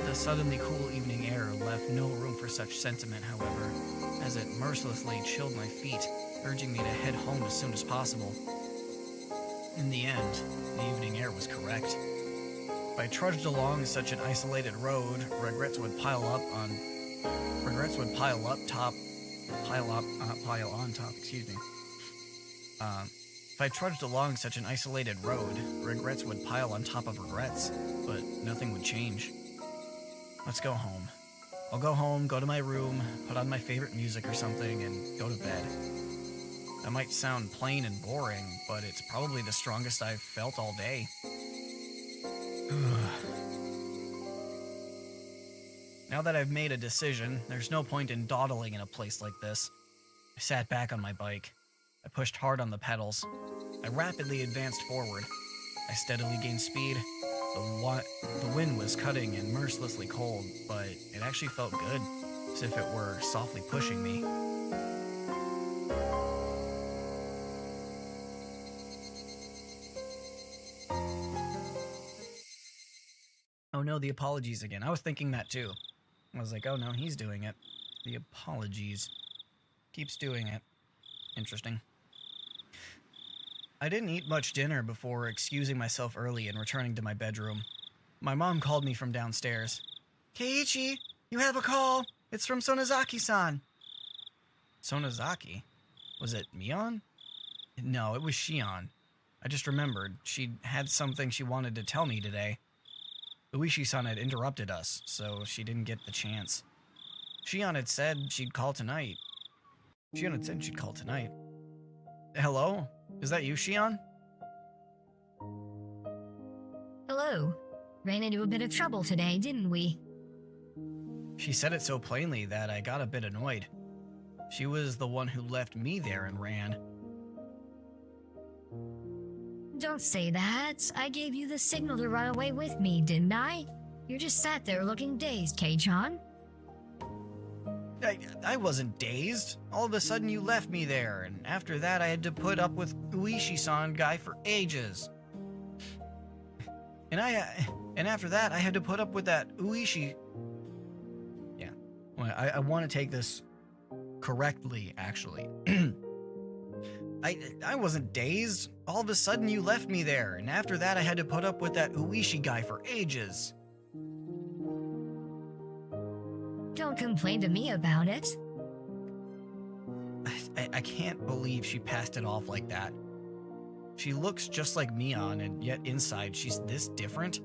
The suddenly cool evening air left no room for such sentiment, however, as it mercilessly chilled my feet, urging me to head home as soon as possible. In the end, the evening air was correct. If I trudged along such an isolated road, regrets would pile on top, excuse me. If I trudged along such an isolated road, regrets would pile on top of regrets, but nothing would change. Let's go home. I'll go home, go to my room, put on my favorite music or something, and go to bed. That might sound plain and boring, but it's probably the strongest I've felt all day. Now that I've made a decision, there's no point in dawdling in a place like this. I sat back on my bike. I pushed hard on the pedals. I rapidly advanced forward. I steadily gained speed. The wind was cutting and mercilessly cold, but it actually felt good, as if it were softly pushing me. Oh no, the apologies again. I was thinking that too. I was like, oh no, he's doing it. The apologies. Keeps doing it. Interesting. I didn't eat much dinner before excusing myself early and returning to my bedroom. My mom called me from downstairs. Keiichi, you have a call. It's from Sonozaki-san. Sonozaki? Was it Mion? No, it was Shion. I just remembered. She had something she wanted to tell me today. Uishi-san had interrupted us, so she didn't get the chance. Shion had said she'd call tonight. Hello? Is that you, Shion? Hello. Ran into a bit of trouble today, didn't we? She said it so plainly that I got a bit annoyed. She was the one who left me there and ran. Don't say that. I gave you the signal to run away with me, didn't I? You just sat there looking dazed, Kei-chan. I wasn't dazed. All of a sudden you left me there, and after that I had to put up with Uishi-san guy for ages. And after that I had to put up with that Uishi... Yeah. Well, I want to take this correctly, actually. I wasn't dazed. All of a sudden you left me there, and after that I had to put up with that Uishi guy for ages. Don't complain to me about it. I can't believe she passed it off like that. She looks just like Mion, and yet inside she's this different.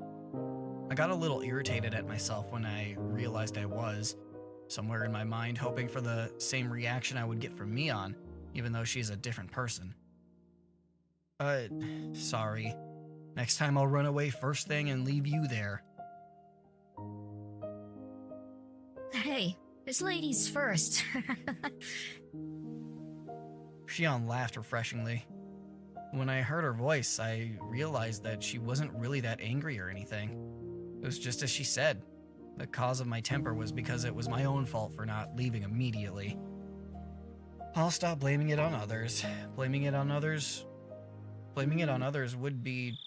I got a little irritated at myself when I realized I was. somewhere in my mind hoping for the same reaction I would get from Mion, even though she's a different person. Sorry. Next time I'll run away first thing and leave you there. Hey, this lady's first. Shion laughed refreshingly. When I heard her voice, I realized that she wasn't really that angry or anything. It was just as she said. The cause of my temper was because it was my own fault for not leaving immediately. I'll stop blaming it on others. Blaming it on others would be...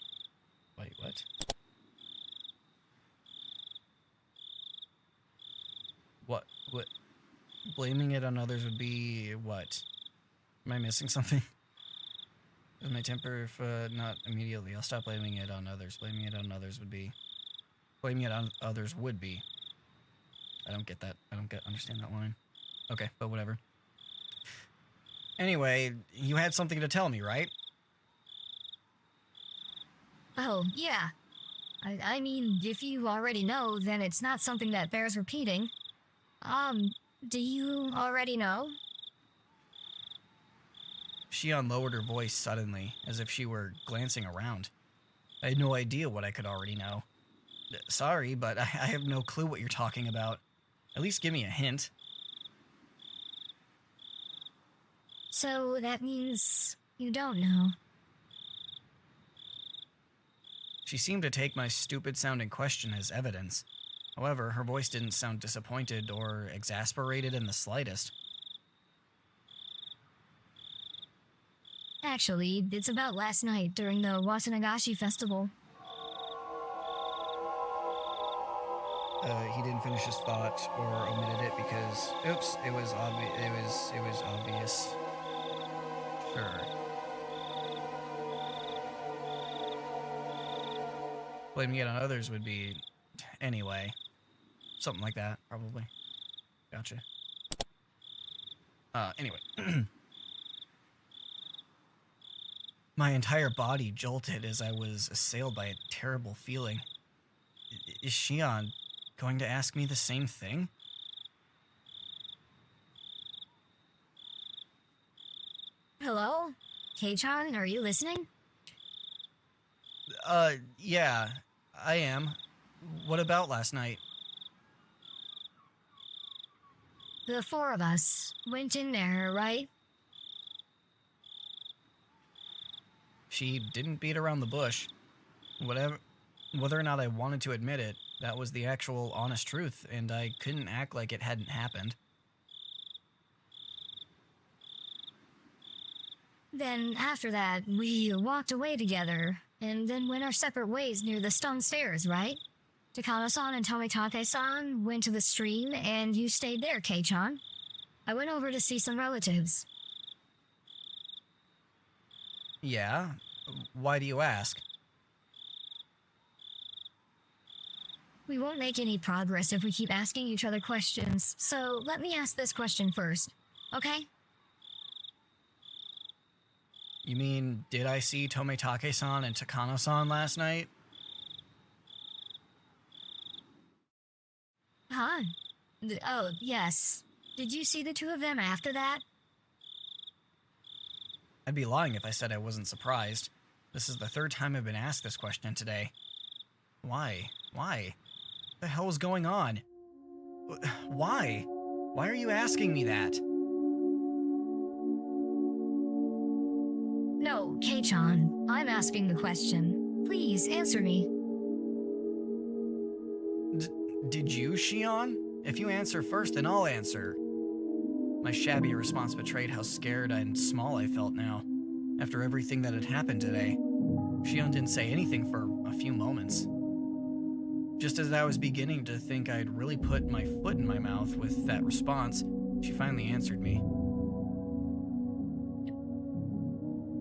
Wait, what? What? Blaming it on others would be what? Am I missing something? Is my temper if not immediately? I'll stop blaming it on others. Blaming it on others would be... Blaming it on others would be... I don't get that. I don't understand that line. Okay, but whatever. Anyway, you had something to tell me, right? Oh, yeah. I mean, if you already know, then it's not something that bears repeating. Do you already know? Shion lowered her voice suddenly, as if she were glancing around. I had no idea what I could already know. Sorry, but I have no clue what you're talking about. At least give me a hint. So that means you don't know. She seemed to take my stupid-sounding question as evidence. However, her voice didn't sound disappointed or exasperated in the slightest. Actually, it's about last night during the Wasanagashi festival. He didn't finish his thought or omitted it because, oops, it was obvious. Sure. Blaming it on others would be, anyway, something like that, probably. Gotcha. Anyway. My entire body jolted as I was assailed by a terrible feeling. Is Shion going to ask me the same thing? Hello? Kei-chan, are you listening? Yeah, I am. What about last night? The four of us went in there, right? She didn't beat around the bush. Whether or not I wanted to admit it, that was the actual honest truth, and I couldn't act like it hadn't happened. Then after that, we walked away together, and then went our separate ways near the stone stairs, right? Takano-san and Tomitake-san went to the stream, and you stayed there, Kei-chan. I went over to see some relatives. Yeah? Why do you ask? We won't make any progress if we keep asking each other questions, so let me ask this question first, okay? You mean, did I see Tomitake-san and Takano-san last night? Huh? Oh, yes. Did you see the two of them after that? I'd be lying if I said I wasn't surprised. This is the third time I've been asked this question today. Why? Why? What the hell is going on? Why? Why are you asking me that? No, Kei-chan. I'm asking the question. Please, answer me. Did you, Shion? If you answer first, then I'll answer. My shabby response betrayed how scared and small I felt now. After everything that had happened today, Shion didn't say anything for a few moments. Just as I was beginning to think I'd really put my foot in my mouth with that response, she finally answered me.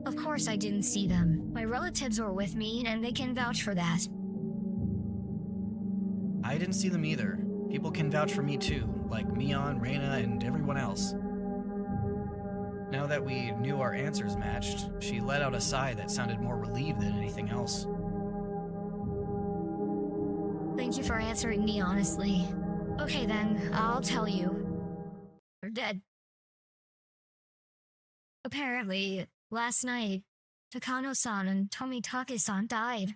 Of course I didn't see them. My relatives were with me, and they can vouch for that. I didn't see them either. People can vouch for me too, like Mion, Reina, and everyone else. Now that we knew our answers matched, she let out a sigh that sounded more relieved than anything else. Thank you for answering me honestly. Okay then, I'll tell you. They're dead. Apparently, last night, Takano-san and Tomitake-san died.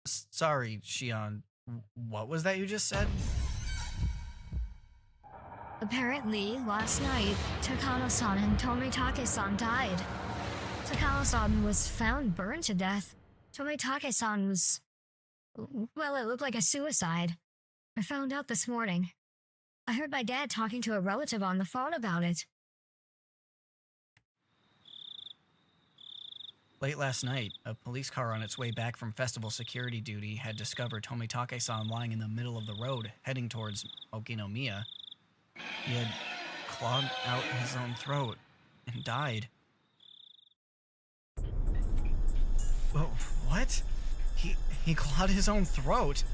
Sorry, Shion. What was that you just said? Apparently, last night, Takano-san and Tomitake-san died. Takano-san was found burned to death. Tomitake-san was... well, it looked like a suicide. I found out this morning. I heard my dad talking to a relative on the phone about it. Late last night, a police car on its way back from festival security duty had discovered Tomitake-san lying in the middle of the road, heading towards Okinomiya. He had clawed out his own throat and died. Whoa, what? He clawed his own throat?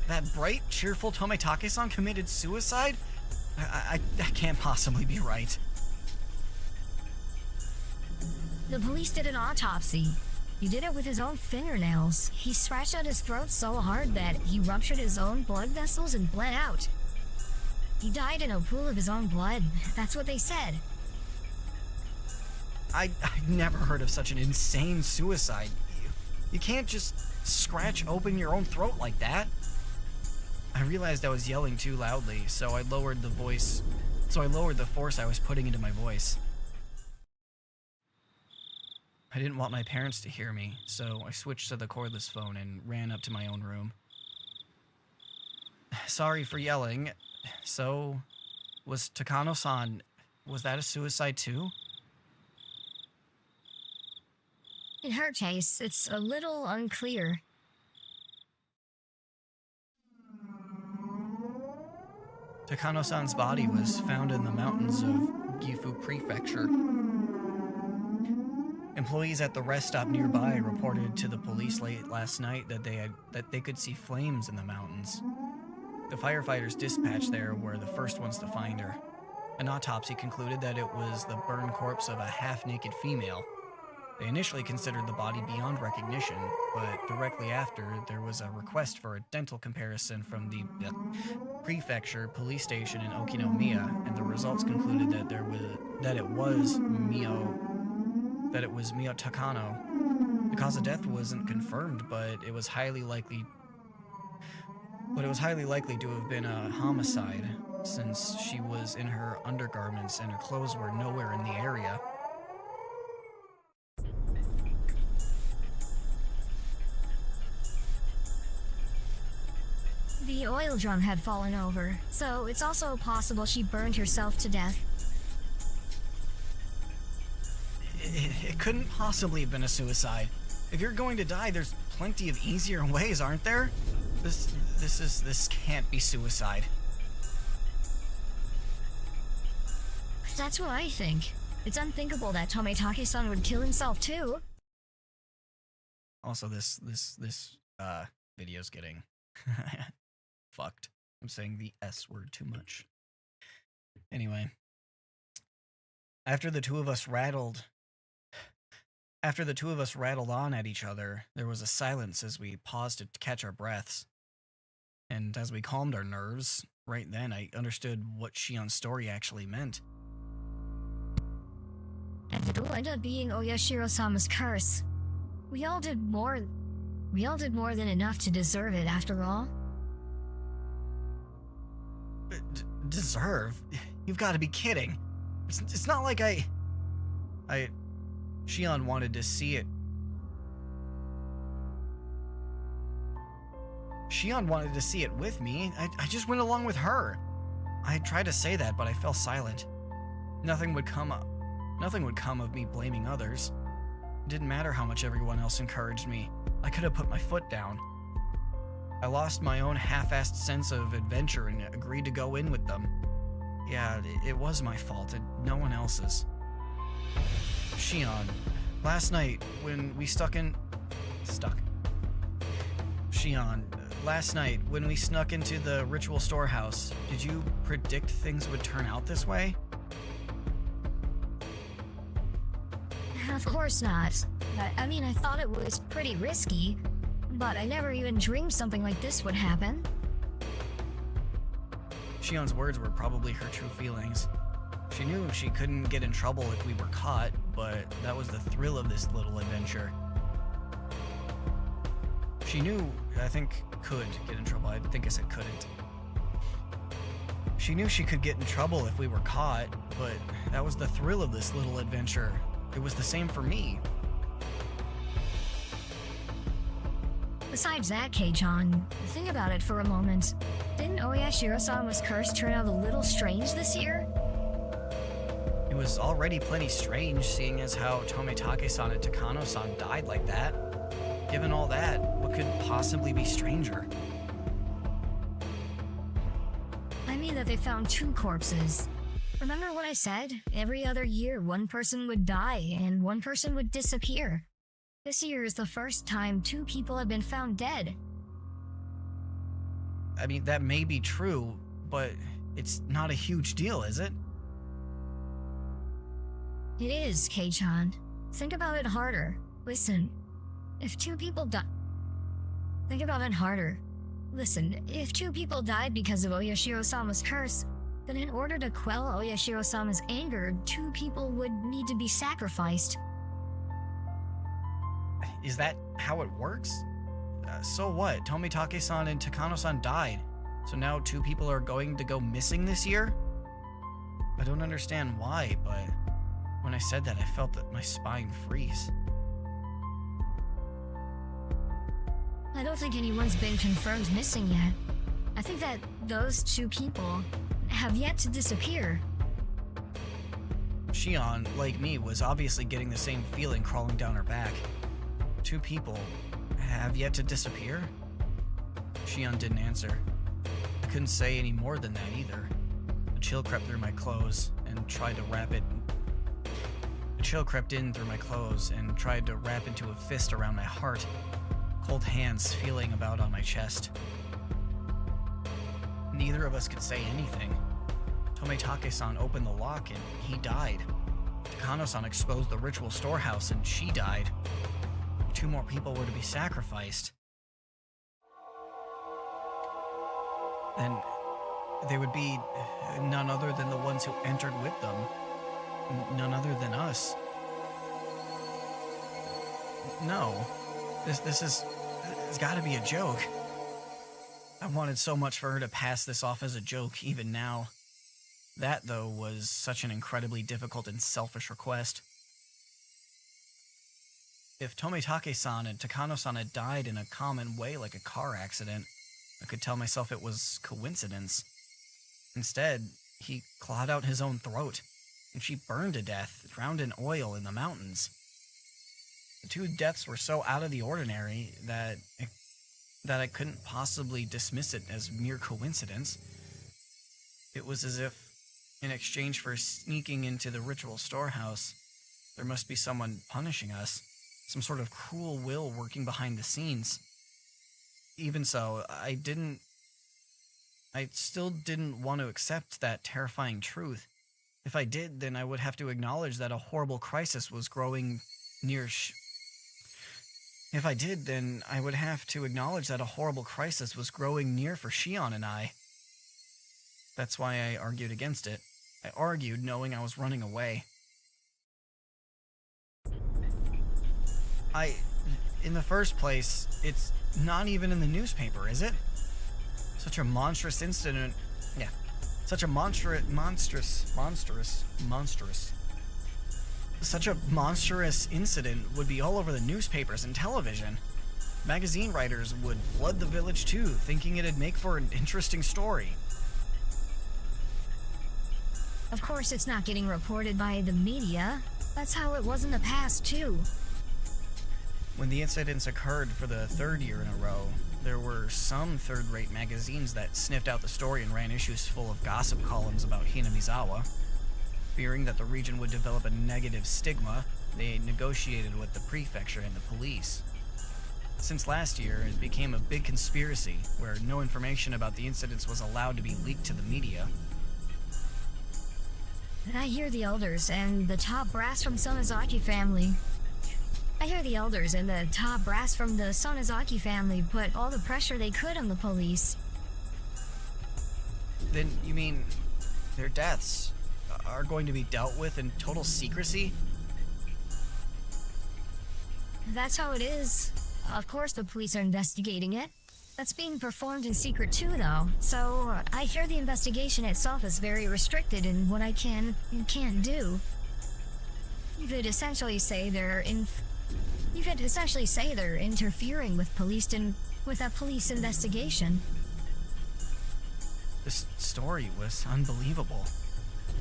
That bright, cheerful Tomitake-san committed suicide? That can't possibly be right. The police did an autopsy. He did it with his own fingernails. He scratched out his throat so hard that he ruptured his own blood vessels and bled out. He died in a pool of his own blood. That's what they said. I've never heard of such an insane suicide. You can't just scratch open your own throat like that. I realized I was yelling too loudly, so I lowered the force I was putting into my voice. I didn't want my parents to hear me, so I switched to the cordless phone and ran up to my own room. Sorry for yelling. So, was Takano-san, was that a suicide too? In her case, it's a little unclear. Takano-san's body was found in the mountains of Gifu Prefecture. Employees at the rest stop nearby reported to the police late last night that they could see flames in the mountains. The firefighters dispatched there were the first ones to find her. An autopsy concluded that it was the burned corpse of a half-naked female. They initially considered the body beyond recognition, but directly after, there was a request for a dental comparison from the prefecture police station in Okinomiya, and the results concluded that it was Mio Takano. The cause of death wasn't confirmed, but it was highly likely to have been a homicide, since she was in her undergarments and her clothes were nowhere in the area. The oil drum had fallen over, so it's also possible she burned herself to death. It couldn't possibly have been a suicide. If you're going to die, there's plenty of easier ways, aren't there? This can't be suicide. That's what I think. It's unthinkable that Tomitake-san would kill himself too. Also, this video's getting fucked. I'm saying the S word too much. Anyway, after the two of us rattled on at each other, there was a silence as we paused to catch our breaths. And as we calmed our nerves, right then I understood what Shion's story actually meant. And it will end up being Oyashiro-sama's curse. We all did more than enough to deserve it, after all. Deserve? You've got to be kidding. It's not like Shion wanted to see it. Shion wanted to see it with me. I just went along with her. I tried to say that, but I fell silent. Nothing would come of me blaming others. It didn't matter how much everyone else encouraged me. I could have put my foot down. I lost my own half-assed sense of adventure and agreed to go in with them. Yeah, it was my fault, and no one else's. Shion, last night when we snuck into the ritual storehouse, did you predict things would turn out this way? Of course not. I thought it was pretty risky. but I never even dreamed something like this would happen. Shion's words were probably her true feelings. She knew she couldn't get in trouble if we were caught, but that was the thrill of this little adventure. She knew, I think, could get in trouble. I think I said couldn't. She knew she could get in trouble if we were caught, but that was the thrill of this little adventure. It was the same for me. Besides that, Kei-chan, think about it for a moment. Didn't Oyashiro-sama's curse turn out a little strange this year? It was already plenty strange, seeing as how Tomitake-san and Takano-san died like that. Given all that, what could possibly be stranger? I mean that they found 2 corpses. Remember what I said? Every other year, one person would die and one person would disappear. This year is the first time 2 people have been found dead. I mean, that may be true, but it's not a huge deal, is it? It is, Kei-chan. Think about it harder. Listen, if 2 people die... Think about it harder. Listen, if 2 people died because of Oyashiro-sama's curse, then in order to quell Oyashiro-sama's anger, 2 people would need to be sacrificed. Is that how it works? So what? Tomitake-san and Takano-san died, so now 2 people are going to go missing this year? I don't understand why, but when I said that, I felt that my spine freeze. I don't think anyone's been confirmed missing yet. I think that those 2 people have yet to disappear. Shion, like me, was obviously getting the same feeling crawling down her back. 2 people have yet to disappear? Shion didn't answer. I couldn't say any more than that either. A chill crept through my clothes and tried to wrap it. A chill crept in through my clothes and tried to wrap into a fist around my heart. Cold hands feeling about on my chest. Neither of us could say anything. Tomitake-san opened the lock and he died. Takano-san exposed the ritual storehouse and she died. 2 more people were to be sacrificed. Then they would be none other than the ones who entered with them. None other than us. No. It's gotta be a joke. I wanted so much for her to pass this off as a joke, even now. That, though, was such an incredibly difficult and selfish request. If Tomitake-san and Takano-san had died in a common way like a car accident, I could tell myself it was coincidence. Instead, he clawed out his own throat, and she burned to death, drowned in oil in the mountains. The 2 deaths were so out of the ordinary that I couldn't possibly dismiss it as mere coincidence. It was as if, in exchange for sneaking into the ritual storehouse, there must be someone punishing us, some sort of cruel will working behind the scenes. Even so, I still didn't want to accept that terrifying truth. If I did, then I would have to acknowledge that a horrible crisis was growing near If I did, then I would have to acknowledge that a horrible crisis was growing near for Shion and I. That's why I argued against it. I argued knowing I was running away. In the first place, it's not even in the newspaper, is it? Such a monstrous incident. Yeah. Such a monstrous incident would be all over the newspapers and television. Magazine writers would flood the village too, thinking it'd make for an interesting story. Of course it's not getting reported by the media. That's how it was in the past too. When the incidents occurred for the 3rd year in a row, there were some third-rate magazines that sniffed out the story and ran issues full of gossip columns about Hinamizawa. Fearing that the region would develop a negative stigma, they negotiated with the prefecture and the police. Since last year, it became a big conspiracy, where no information about the incidents was allowed to be leaked to the media. And I hear the elders and the top brass from Sonozaki family. I hear the elders and the top brass from the Sonozaki family put all the pressure they could on the police. Then you mean their deaths are going to be dealt with in total secrecy? That's how it is. Of course the police are investigating it. That's being performed in secret too, though. So, I hear the investigation itself is very restricted in what I can and can't do. You could essentially say they're interfering with a police investigation. This story was unbelievable.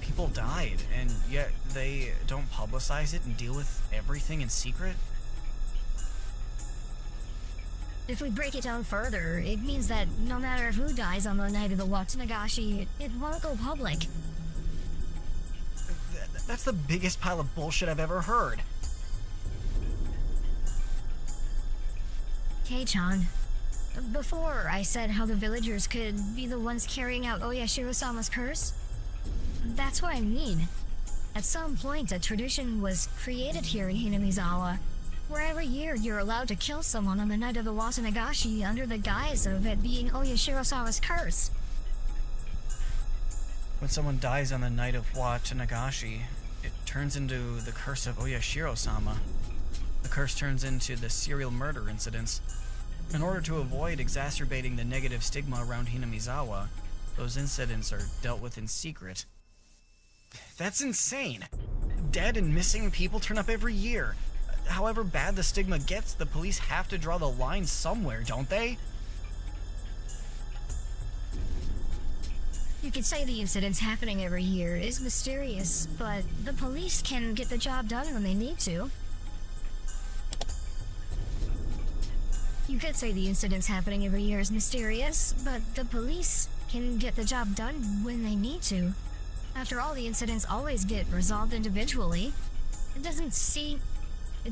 People died, and yet they don't publicize it and deal with everything in secret? If we break it down further, it means that no matter who dies on the night of the Watsunagashi, it won't go public. That's the biggest pile of bullshit I've ever heard. Kei-chan, before I said how the villagers could be the ones carrying out Oyashiro-sama's curse, that's what I mean. At some point, a tradition was created here in Hinamizawa, where every year you're allowed to kill someone on the night of the Watsunagashi under the guise of it being Oyashiro-sama's curse. When someone dies on the night of Watsunagashi, it turns into the curse of Oyashiro-sama. The curse turns into the serial murder incidents. In order to avoid exacerbating the negative stigma around Hinamizawa, those incidents are dealt with in secret. That's insane! Dead and missing people turn up every year. However bad the stigma gets, the police have to draw the line somewhere, don't they? You could say the incidents happening every year is mysterious, but the police can get the job done when they need to. You could say the incidents happening every year is mysterious, but the police can get the job done when they need to. After all, the incidents always get resolved individually. It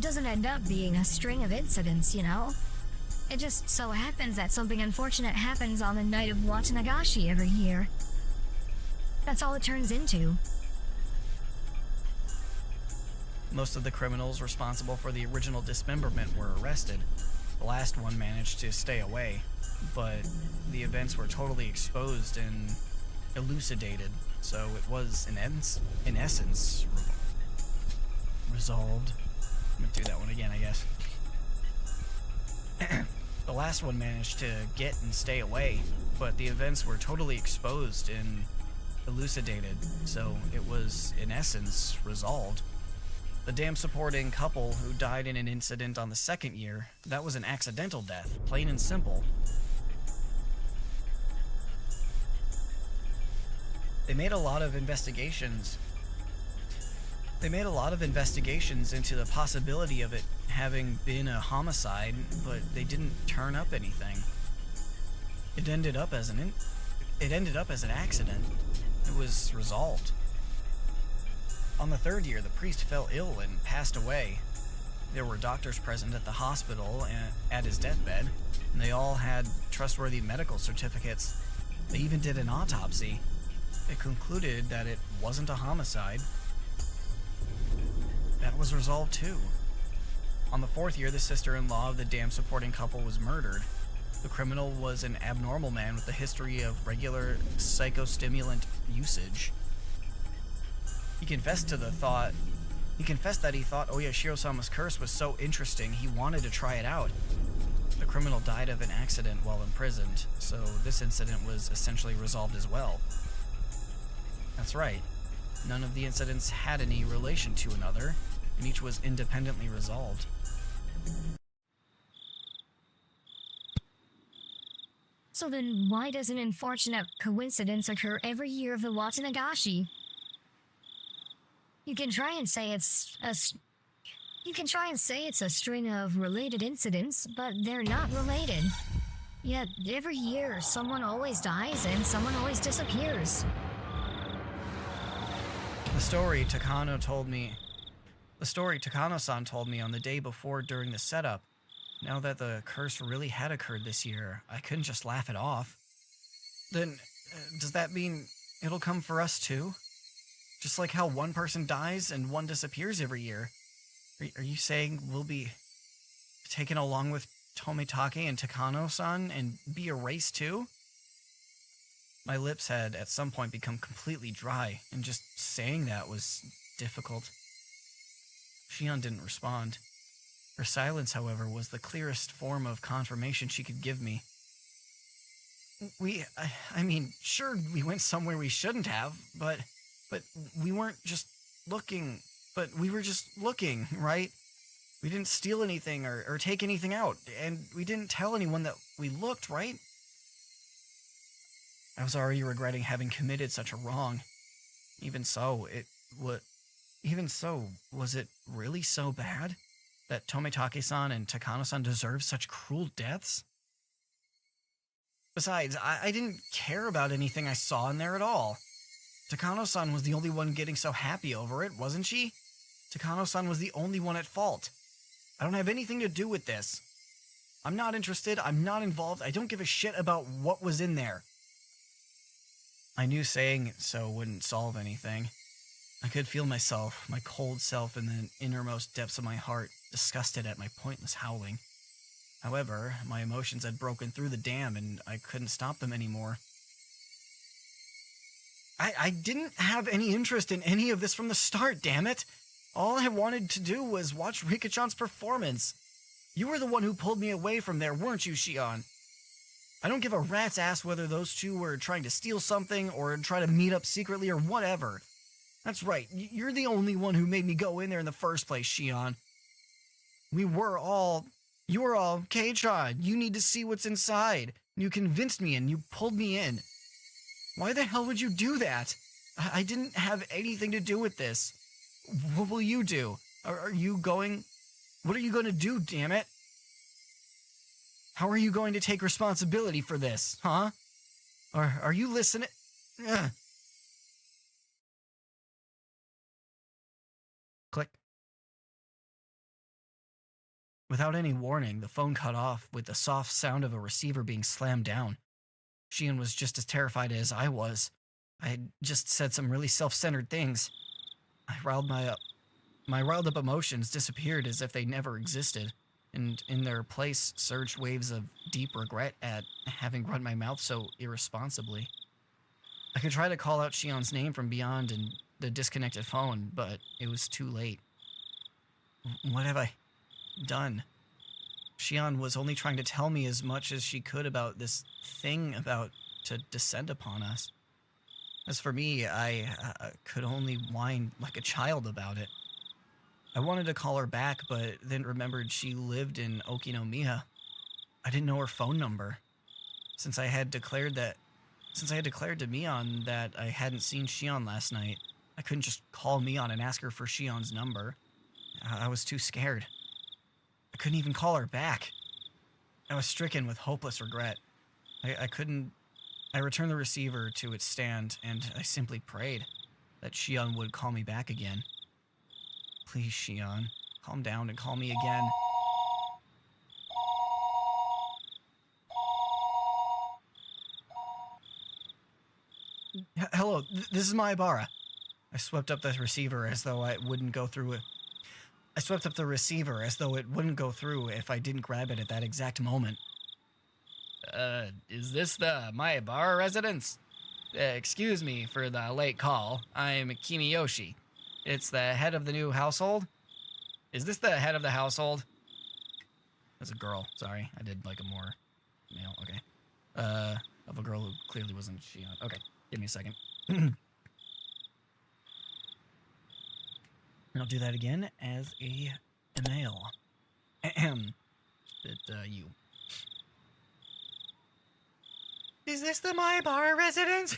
doesn't end up being a string of incidents, you know? It just so happens that something unfortunate happens on the night of Watsunagashi every year. That's all it turns into. Most of the criminals responsible for the original dismemberment were arrested. The last one managed to stay away, but the events were totally exposed and elucidated, so it was, in essence, resolved. I'm gonna do that one again, I guess. The last one managed to get and stay away, but the events were totally exposed and elucidated, so it was, in essence, resolved. The dam supporting couple who died in an incident on the second year, that was an accidental death, plain and simple. They made a lot of investigations into the possibility of it having been a homicide, but they didn't turn up anything. It ended up as an accident. It was resolved. On the third year, the priest fell ill and passed away. There were doctors present at the hospital and at his deathbed, and they all had trustworthy medical certificates. They even did an autopsy. It concluded that it wasn't a homicide. That was resolved too. On the fourth year, the sister-in-law of the dam-supporting couple was murdered. The criminal was an abnormal man with a history of regular psychostimulant usage. He confessed that he thought Oyashiro-sama's curse was so interesting he wanted to try it out. The criminal died of an accident while imprisoned, so this incident was essentially resolved as well. That's right. None of the incidents had any relation to another, and each was independently resolved. So then why does an unfortunate coincidence occur every year of the Watsunagashi? You can try and say it's a string of related incidents, but they're not related. Yet every year someone always dies and someone always disappears. The story Takano-san told me on the day before during the setup. Now that the curse really had occurred this year, I couldn't just laugh it off. Then, does that mean it'll come for us too? Just like how one person dies and one disappears every year. Are you saying we'll be taken along with Tomitake and Takano-san and be erased too? My lips had at some point become completely dry, and just saying that was difficult. Shion didn't respond. Her silence, however, was the clearest form of confirmation she could give me. I mean, sure, we went somewhere we shouldn't have, but we weren't just looking, but we were just looking, right? We didn't steal anything or take anything out, and we didn't tell anyone that we looked, right? I was already regretting having committed such a wrong. Even so, was it really so bad that Tomitake-san and Takano-san deserved such cruel deaths? Besides, I didn't care about anything I saw in there at all. Takano-san was the only one getting so happy over it, wasn't she? Takano-san was the only one at fault. I don't have anything to do with this. I'm not interested, I'm not involved, I don't give a shit about what was in there. I knew saying so wouldn't solve anything. I could feel myself, my cold self in the innermost depths of my heart, disgusted at my pointless howling. However, my emotions had broken through the dam and I couldn't stop them anymore. I didn't have any interest in any of this from the start, damn it! All I wanted to do was watch Rika-chan's performance. You were the one who pulled me away from there, weren't you, Shion? I don't give a rat's ass whether those two were trying to steal something or try to meet up secretly or whatever. That's right, you're the only one who made me go in there in the first place, Shion. You were all, Kei-chan, you need to see what's inside. You convinced me and you pulled me in. Why the hell would you do that? I didn't have anything to do with this. What will you do? What are you going to do, damn it? How are you going to take responsibility for this, huh? Are you listening? Ugh. Click. Without any warning, the phone cut off with the soft sound of a receiver being slammed down. Shion was just as terrified as I was. I had just said some really self-centered things. My riled up emotions disappeared as if they never existed, and in their place surged waves of deep regret at having run my mouth so irresponsibly. I could try to call out Shion's name from beyond in the disconnected phone, but it was too late. What have I done? Shion was only trying to tell me as much as she could about this thing about to descend upon us. As for me, I could only whine like a child about it. I wanted to call her back, but then remembered she lived in Okinomiya. I didn't know her phone number. Since I had declared to Mion that I hadn't seen Shion last night, I couldn't just call Mion and ask her for Shion's number. I was too scared. I couldn't even call her back. I was stricken with hopeless regret. I returned the receiver to its stand, and I simply prayed that Shion would call me back again. Please, Shion, calm down and call me again. Hello, this is Maibara. I swept up the receiver as though it wouldn't go through if I didn't grab it at that exact moment. Is this the Maibara residence? Excuse me for the late call. I'm Kimiyoshi. It's the head of the new household? Is this the head of the household? That's a girl. Sorry, I did like a more male. Okay. Of a girl who clearly wasn't Shion. Okay, give me a second. I'll do that again as a male. You. Is this the Maibara residence?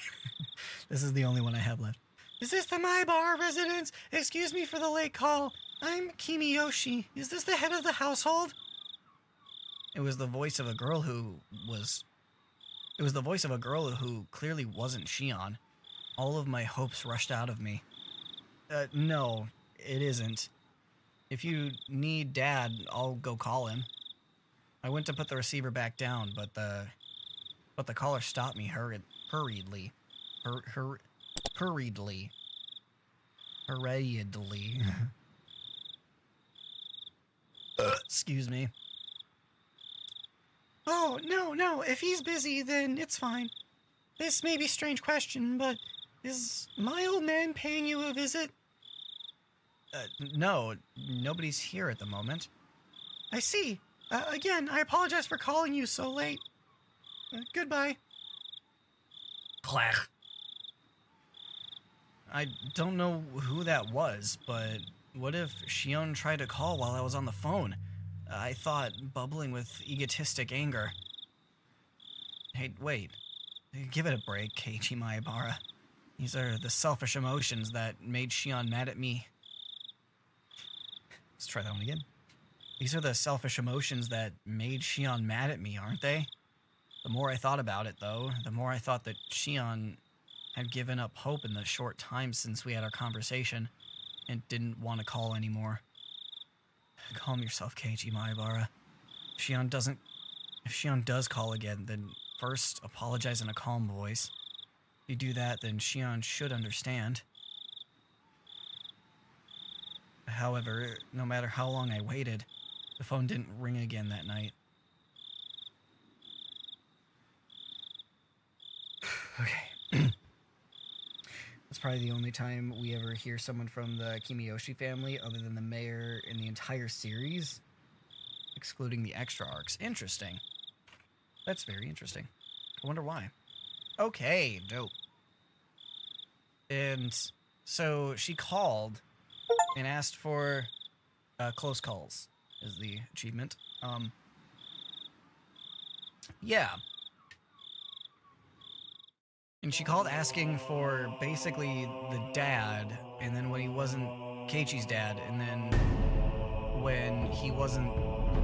This is the only one I have left. Is this the Maibara residence? Excuse me for the late call. I'm Kimiyoshi. Is this the head of the household? It was the voice of a girl who clearly wasn't Shion. All of my hopes rushed out of me. No, it isn't. If you need Dad, I'll go call him. I went to put the receiver back down, but the caller stopped me hurriedly. Excuse me. Oh, no, if he's busy, then it's fine. This may be a strange question, but is my old man paying you a visit? No, nobody's here at the moment. I see. Again, I apologize for calling you so late. Goodbye. Clack. I don't know who that was, but what if Shion tried to call while I was on the phone? I thought, bubbling with egotistic anger. Hey, wait. Give it a break, Keiichi Maebara. These are the selfish emotions that made Shion mad at me. Let's try that one again. These are the selfish emotions that made Shion mad at me, aren't they? The more I thought about it, though, the more I thought that Shion had given up hope in the short time since we had our conversation and didn't want to call anymore. Calm yourself, Keiichi Maebara. If Shion does call again, then first apologize in a calm voice. If you do that, then Shion should understand. However, no matter how long I waited, the phone didn't ring again that night. Okay. That's probably the only time we ever hear someone from the Kimiyoshi family other than the mayor in the entire series, excluding the extra arcs. Interesting. That's very interesting. I wonder why. Okay, dope. And so she called and asked for close calls is the achievement. Yeah. And she called asking for basically the dad, and then when he wasn't Keiichi's dad, and then when he wasn't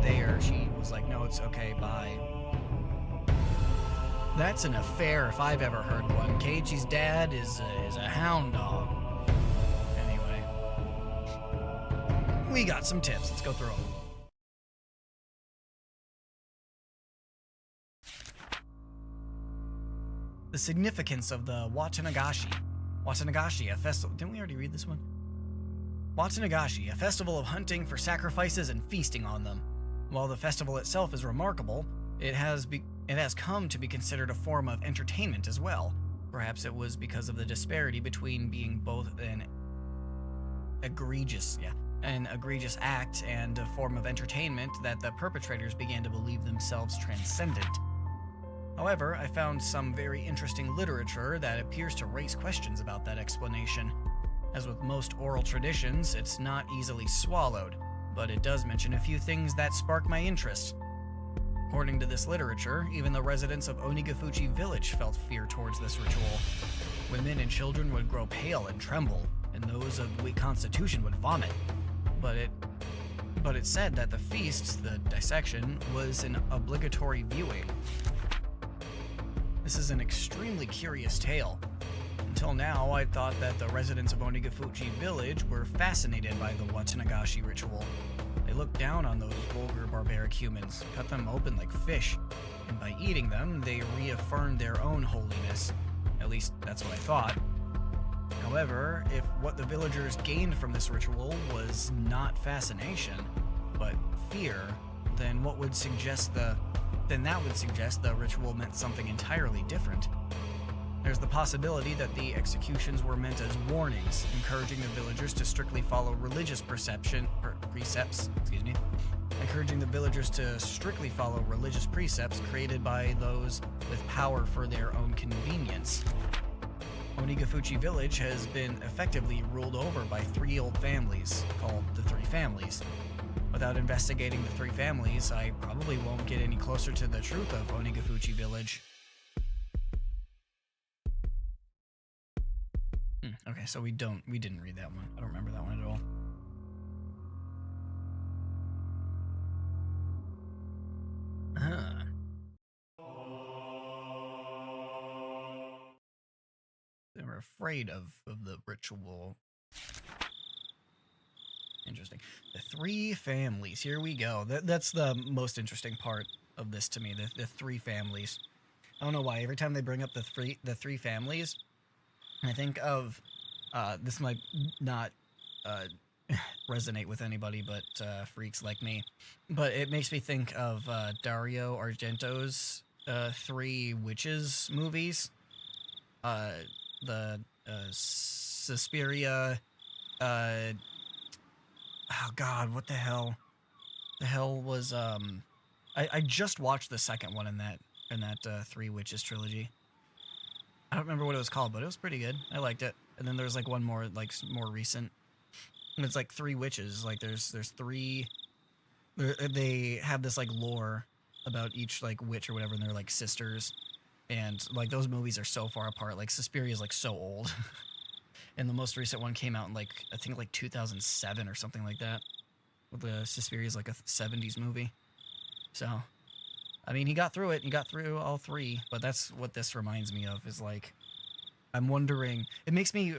there, she was like, no, it's okay, bye. That's an affair if I've ever heard one. Keiichi's dad is a hound dog. Anyway. We got some tips. Let's go through them. The significance of the Watanagashi. Watanagashi, a festival... Didn't we already read this one? Watanagashi, a festival of hunting for sacrifices and feasting on them. While the festival itself is remarkable, it has come to be considered a form of entertainment as well. Perhaps it was because of the disparity between being both an egregious act and a form of entertainment that the perpetrators began to believe themselves transcendent. However, I found some very interesting literature that appears to raise questions about that explanation. As with most oral traditions, it's not easily swallowed, but it does mention a few things that spark my interest. According to this literature, even the residents of Onigafuchi village felt fear towards this ritual. Women and children would grow pale and tremble, and those of weak constitution would vomit. But it said that the feast, the dissection, was an obligatory viewing. This is an extremely curious tale. Until now, I thought that the residents of Onigafuchi village were fascinated by the Watanagashi ritual. They looked down on those vulgar barbaric humans, cut them open like fish, and by eating them, they reaffirmed their own holiness. At least, that's what I thought. However, if what the villagers gained from this ritual was not fascination, but fear, then that would suggest the ritual meant something entirely different. There's the possibility that the executions were meant as warnings, encouraging the villagers to strictly follow religious precepts created by those with power for their own convenience. Onigafuchi village has been effectively ruled over by three old families, called the Three Families. Without investigating the three families, I probably won't get any closer to the truth of Onigafuchi village. Okay, so we didn't read that one. I don't remember that one at all. They were afraid of the ritual. Interesting. The three families. Here we go. That's the most interesting part of this to me. The three families. I don't know why. Every time they bring up the three families, I think of this might not resonate with anybody but freaks like me. But it makes me think of Dario Argento's 3 Witches movies. The Suspiria. Oh God, what the hell? The hell was I just watched the second one in that 3 Witches trilogy. I don't remember what it was called, but it was pretty good. I liked it. And then there's like one more, like more recent. And it's like 3 witches. Like there's 3. They have this like lore about each like witch or whatever, and they're like sisters. And like those movies are so far apart. Like Suspiria is like so old. And the most recent one came out in like I think like 2007 or something like that. The Suspiria is like a 70s movie. So, I mean, he got through it. He got through all 3. But that's what this reminds me of. Is like, I'm wondering. It makes me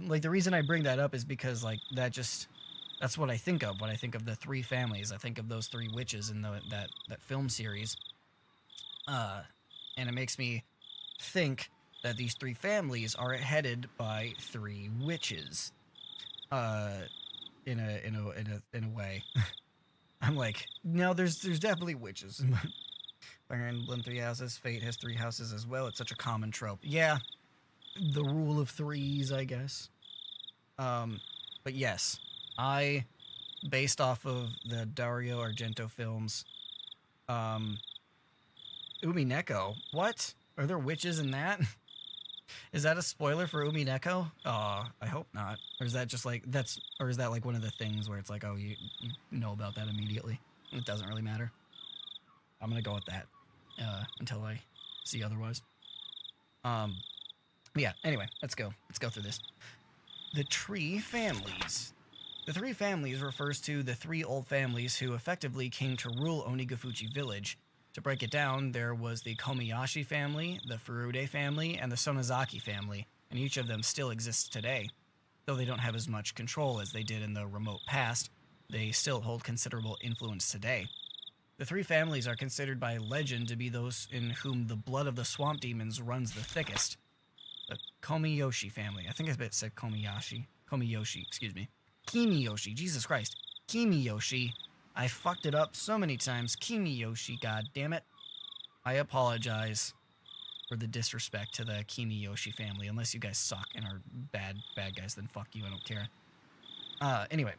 like the reason I bring that up is because like that's what I think of when I think of the 3 families. I think of those 3 witches in that film series. And it makes me think that these 3 families are headed by 3 witches. In a way. I'm like, no, there's definitely witches. Fire Emblem 3 houses, Fate has 3 houses as well. It's such a common trope. Yeah, the rule of 3s, I guess. But yes, based off of the Dario Argento films, Umineko. What? Are there witches in that? Is that a spoiler for Umineko? I hope not. Or is that just like, or is that like one of the things where it's like, oh, you know about that immediately? It doesn't really matter. I'm gonna go with that, until I see otherwise. Yeah, anyway, let's go through this. The Tree Families. The 3 families refers to the 3 old families who effectively came to rule Onigafuchi Village. To break it down, there was the Komiyashi family, the Furude family, and the Sonozaki family, and each of them still exists today. Though they don't have as much control as they did in the remote past, they still hold considerable influence today. The 3 families are considered by legend to be those in whom the blood of the swamp demons runs the thickest. The Komiyoshi family. I think I said Komiyashi. Komiyoshi, excuse me. Kimiyoshi, Jesus Christ. Kimiyoshi. I fucked it up so many times. Kimiyoshi, god damn it. I apologize for the disrespect to the Kimiyoshi family. Unless you guys suck and are bad guys, then fuck you, I don't care. Anyway.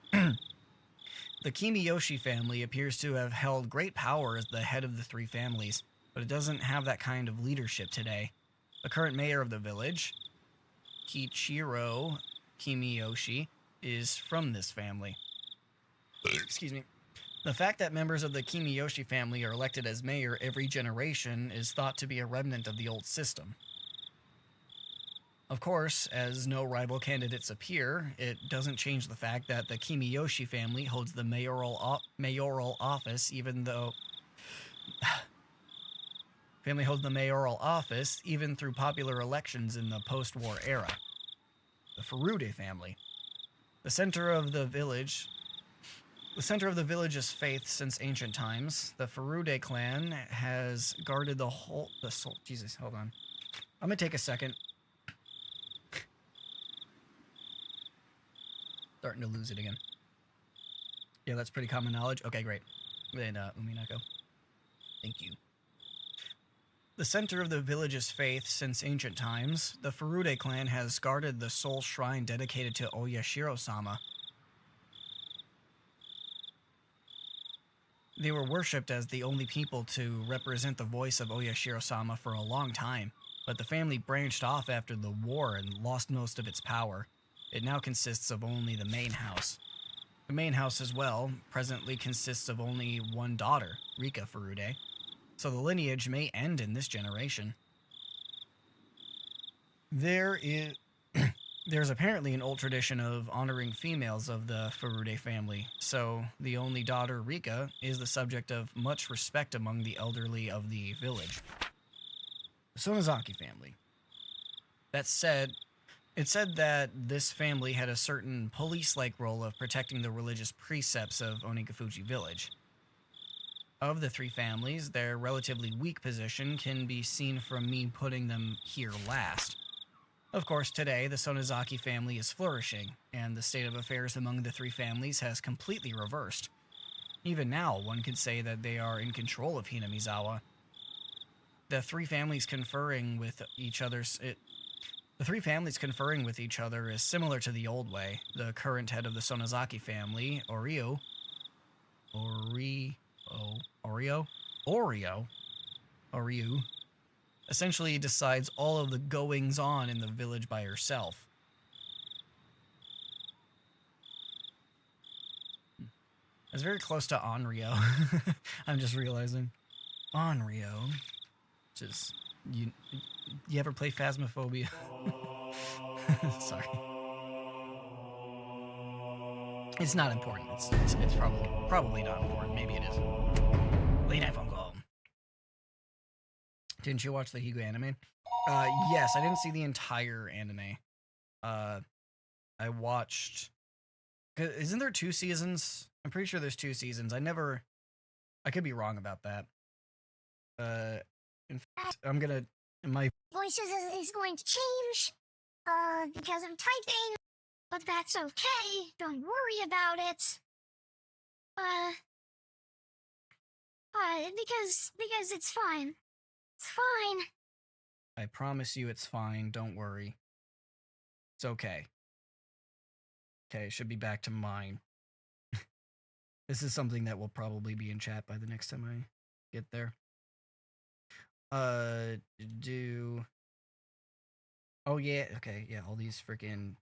The Kimiyoshi family appears to have held great power as the head of the 3 families, but it doesn't have that kind of leadership today. The current mayor of the village, Kichiro Kimiyoshi, is from this family. Excuse me. The fact that members of the Kimiyoshi family are elected as mayor every generation is thought to be a remnant of the old system. Of course, as no rival candidates appear, it doesn't change the fact that the Kimiyoshi family holds the mayoral office even through popular elections in the post-war era. The Furude family. The center of the village's faith since ancient times. The Furude clan has guarded Jesus, hold on. I'm gonna take a second. Starting to lose it again. Yeah, that's pretty common knowledge. Okay, great. Then, Umineko. Thank you. The center of the village's faith since ancient times, the Furude clan has guarded the sole shrine dedicated to Oyashiro-sama. They were worshipped as the only people to represent the voice of Oyashiro-sama for a long time, but the family branched off after the war and lost most of its power. It now consists of only the main house. The main house as well presently consists of only one daughter, Rika Furude, so the lineage may end in this generation. There's apparently an old tradition of honoring females of the Furude family, so the only daughter, Rika, is the subject of much respect among the elderly of the village. The Sonozaki family. It's said that this family had a certain police-like role of protecting the religious precepts of Onigafuchi Village. Of the 3 families, their relatively weak position can be seen from me putting them here last. Of course, today, the Sonozaki family is flourishing, and the state of affairs among the three families has completely reversed. Even now, one could say that they are in control of Hinamizawa. The three families conferring with each other is similar to the old way. The current head of the Sonozaki family, Oryu, essentially decides all of the goings-on in the village by herself. It's very close to Onryo. I'm just realizing. Onryo. Just, you ever play Phasmophobia? Sorry. It's not important. It's probably not important. Maybe it is. Late night phone call. Didn't you watch the Higu anime? Yes, I didn't see the entire anime. I watched... Isn't there 2 seasons? I'm pretty sure there's 2 seasons. I could be wrong about that. In fact, I'm gonna... My Voices is going to change, because I'm typing, but that's okay. Don't worry about it. Because it's fine. It's fine. I promise you it's fine. Don't worry. It's okay. Okay, it should be back to mine. This is something that will probably be in chat by the next time I get there. Oh, yeah, okay, yeah, all these freaking...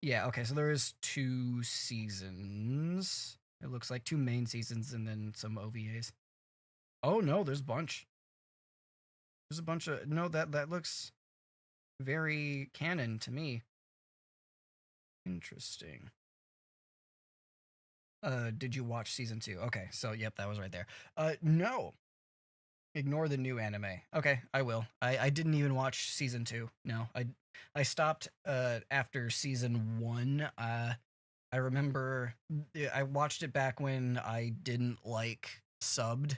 Yeah, okay, so there is 2 seasons. It looks like 2 main seasons and then some OVAs. Oh, no, there's a bunch. There's a bunch of... No, that looks very canon to me. Interesting. Did you watch season 2? Okay, so, yep, that was right there. No. Ignore the new anime. Okay, I will. I didn't even watch season 2. No, I stopped after season 1. I remember I watched it back when I didn't like subbed,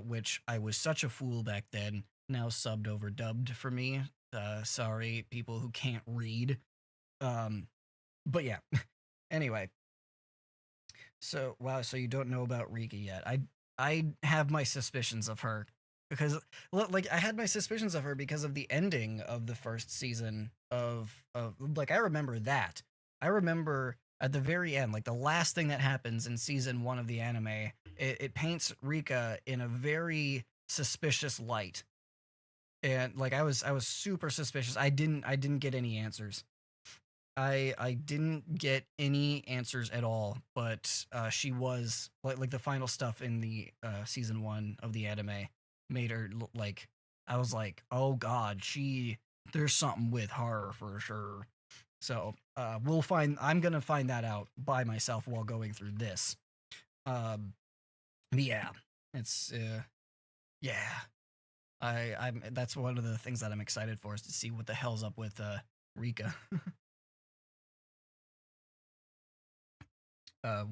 which I was such a fool back then. Now subbed over dubbed for me. Sorry, people who can't read. But yeah. Anyway. So, wow, so you don't know about Rika yet. I have my suspicions of her because, like, I had my suspicions of her because of the ending of the first season of like, I remember that. I remember at the very end, like, the last thing that happens in season 1 of the anime, it paints Rika in a very suspicious light. And, like, I was super suspicious. I didn't get any answers. I didn't get any answers at all, but she was like the final stuff in the season 1 of the anime made her like, I was like, oh god, there's something with her for sure. So I'm gonna find that out by myself while going through this. But yeah, it's yeah. I'm that's one of the things that I'm excited for, is to see what the hell's up with Rika.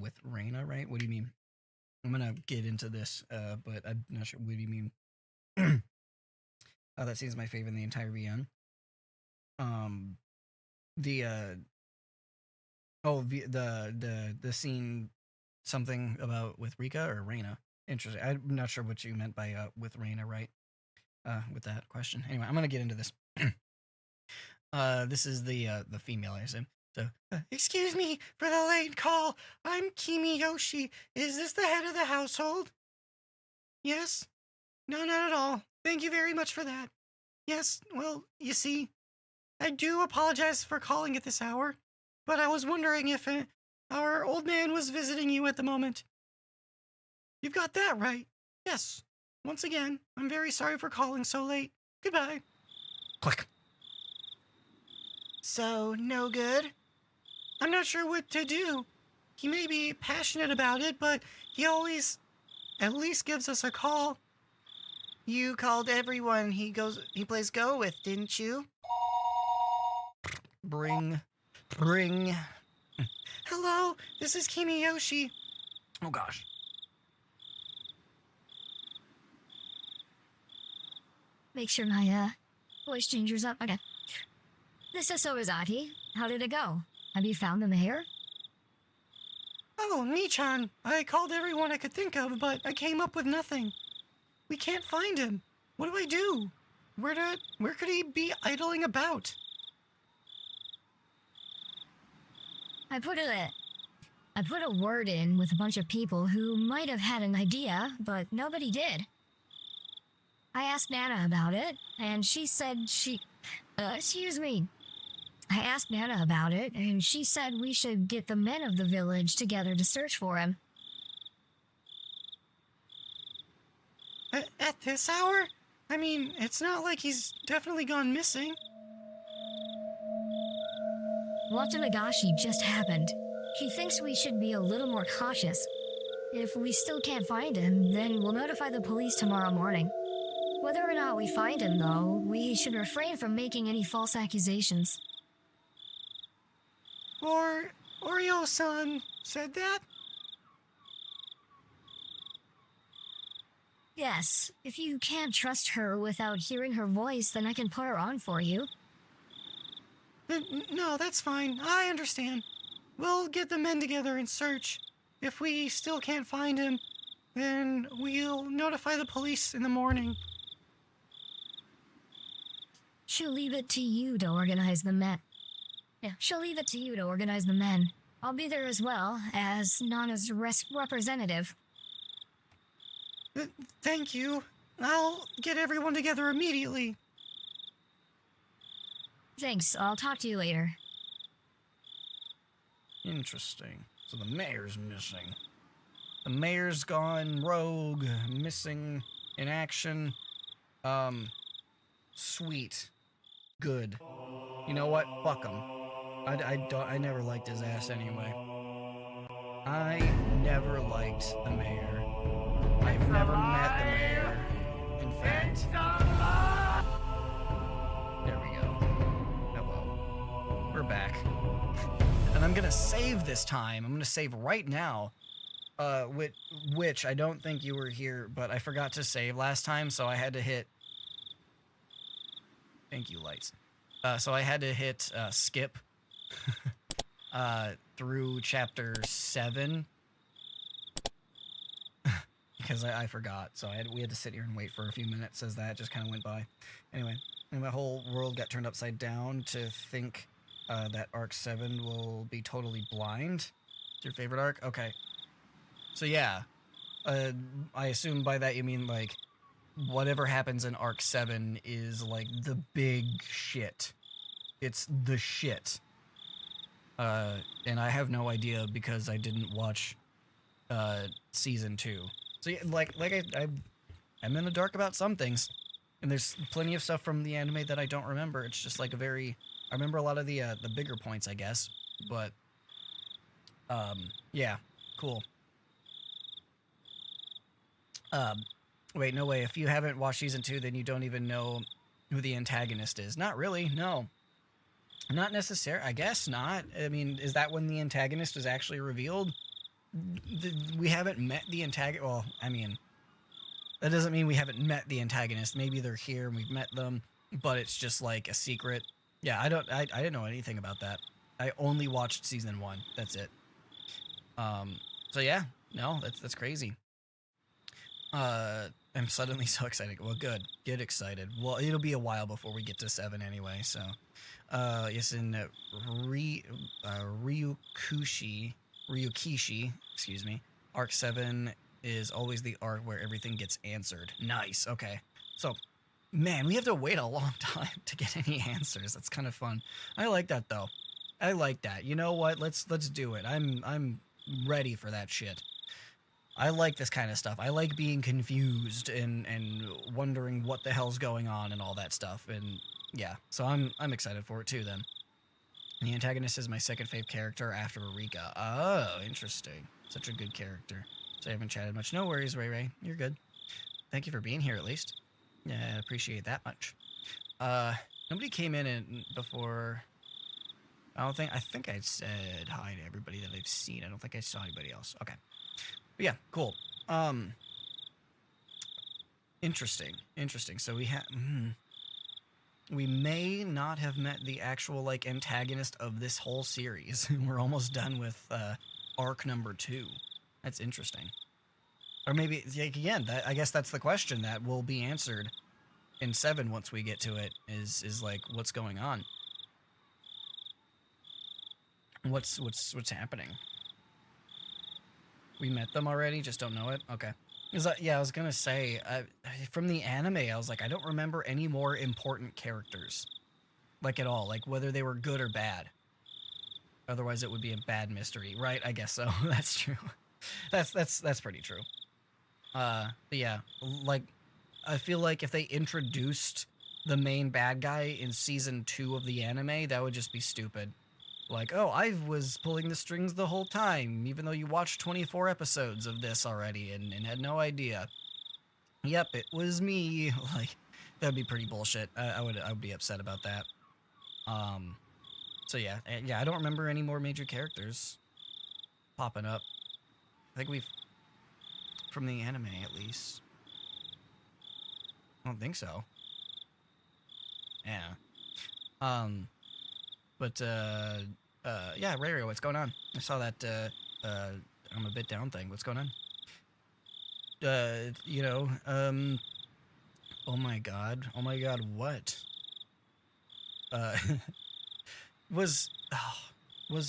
With Reina, right? What do you mean? I'm gonna get into this, but I'm not sure. What do you mean? Oh, that seems my favorite in the entire VN. The scene, something about with Rika or Reina. Interesting. I'm not sure what you meant by with Reina, right? With that question. Anyway, I'm gonna get into this. This is the female, I assume. So, excuse me for the late call. I'm Kimiyoshi. Is this the head of the household? Yes? No, not at all. Thank you very much for that. Yes, well, you see, I do apologize for calling at this hour, but I was wondering if our old man was visiting you at the moment. You've got that right. Yes. Once again, I'm very sorry for calling so late. Goodbye. Click. So, no good? I'm not sure what to do. He may be passionate about it, but he always at least gives us a call. You called everyone he plays Go with, didn't you? Bring. Hello, this is Kimiyoshi. Oh gosh. Make sure my Voice changers up. Okay. This is Sorazaki. How did it go? Have you found the mayor? Oh, Nichan. I called everyone I could think of, but I came up with nothing. We can't find him. What do I do? Where could he be idling about? I put a word in with a bunch of people who might have had an idea, but nobody did. I asked Nana about it, and she said excuse me. I asked Nana about it, and she said we should get the men of the village together to search for him. At this hour? I mean, it's not like he's definitely gone missing. Higurashi just happened. He thinks we should be a little more cautious. If we still can't find him, then we'll notify the police tomorrow morning. Whether or not we find him, though, we should refrain from making any false accusations. Oreo-san said that? Yes, if you can't trust her without hearing her voice, then I can put her on for you. No, that's fine. I understand. We'll get the men together and search. If we still can't find him, then we'll notify the police in the morning. She'll leave it to you to organize the men. Yeah, she'll leave it to you to organize the men. I'll be there as well, as Nana's representative. Thank you. I'll get everyone together immediately. Thanks, I'll talk to you later. Interesting. So the mayor's missing. The mayor's gone rogue, missing in action. Sweet. Good. You know what? Fuck him. I never liked his ass anyway. I never liked the mayor. I've never met the mayor. In fact. There we go. Hello. We're back. And I'm gonna save this time. I'm gonna save right now. Which I don't think you were here, but I forgot to save last time, so I had to hit... Thank you, lights. So I had to hit skip through chapter 7 because I forgot. So we had to sit here and wait for a few minutes as that just kind of went by. Anyway, and my whole world got turned upside down to think that arc 7 will be totally blind. It's your favorite arc? Okay. So yeah, I assume by that you mean like whatever happens in arc 7 is like the big shit. It's the shit. And I have no idea because I didn't watch season 2. So yeah, I'm in the dark about some things, and there's plenty of stuff from the anime that I don't remember. It's just like I remember a lot of the bigger points, I guess, but yeah, cool. Wait, no way. If you haven't watched season 2, then you don't even know who the antagonist is. Not really, no. Not necessarily. I guess not. I mean, is that when the antagonist was actually revealed? We haven't met the antagonist. Well, I mean, that doesn't mean we haven't met the antagonist. Maybe they're here and we've met them, but it's just like a secret. Yeah, I didn't know anything about that. I only watched season 1. That's it. So yeah, no, that's crazy. I'm suddenly so excited. Well, good. Get excited. Well, it'll be a while before we get to 7 anyway, so. Yes, in Ryukishi, excuse me, arc 7 is always the arc where everything gets answered. Nice, okay. So, man, we have to wait a long time to get any answers. That's kind of fun. I like that, though. I like that. You know what? Let's do it. I'm ready for that shit. I like this kind of stuff. I like being confused and wondering what the hell's going on and all that stuff. And yeah, so I'm excited for it too then. The antagonist is my second fave character after Eureka. Oh, interesting. Such a good character. So I haven't chatted much. No worries, Ray. You're good. Thank you for being here at least. Yeah, I appreciate that much. Nobody came in before. I think I said hi to everybody that I've seen. I don't think I saw anybody else. Okay. But yeah, cool. Interesting. So we have... we may not have met the actual, like, antagonist of this whole series. We're almost done with arc number 2. That's interesting. Or maybe, like, again, I guess that's the question that will be answered in 7 once we get to it, is like, what's going on? What's happening? We met them already, just don't know it? Okay. Yeah, I was gonna say, from the anime, I was like, I don't remember any more important characters. Like, at all. Like, whether they were good or bad. Otherwise, it would be a bad mystery, right? I guess so. That's true. That's pretty true. But yeah, like, I feel like if they introduced the main bad guy in season 2 of the anime, that would just be stupid. Like, oh, I was pulling the strings the whole time, even though you watched 24 episodes of this already and had no idea. Yep, it was me. Like, that'd be pretty bullshit. I would be upset about that. So yeah, I don't remember any more major characters popping up. I think we've, from the anime at least. I don't think so. Yeah. But, yeah, Rario, what's going on? I saw that, I'm a bit down thing. What's going on? You know, oh my god, what? Was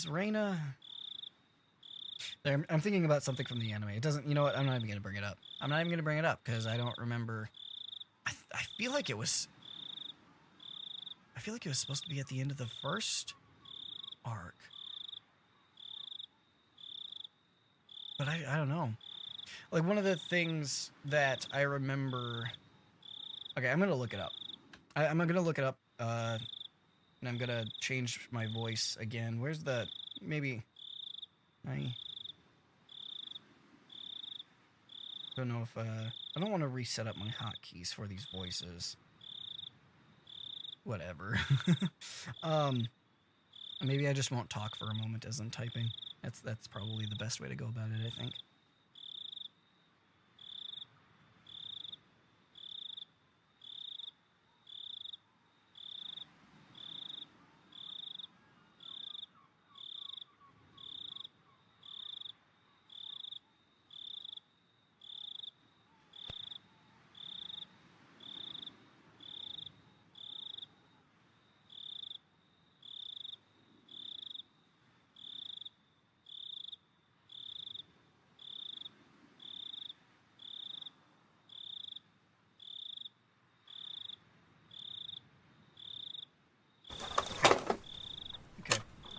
Reina... There, I'm thinking about something from the anime. It doesn't, you know what, I'm not even gonna bring it up. I'm not even gonna bring it up, because I don't remember... I feel like it was supposed to be at the end of the first arc. But I don't know. Like, one of the things that I remember... Okay, I'm gonna look it up. I'm gonna look it up, and I'm gonna change my voice again. Where's the... Maybe... I don't know if, I don't want to reset up my hotkeys for these voices. Whatever. Maybe I just won't talk for a moment as I'm typing. That's probably the best way to go about it, I think.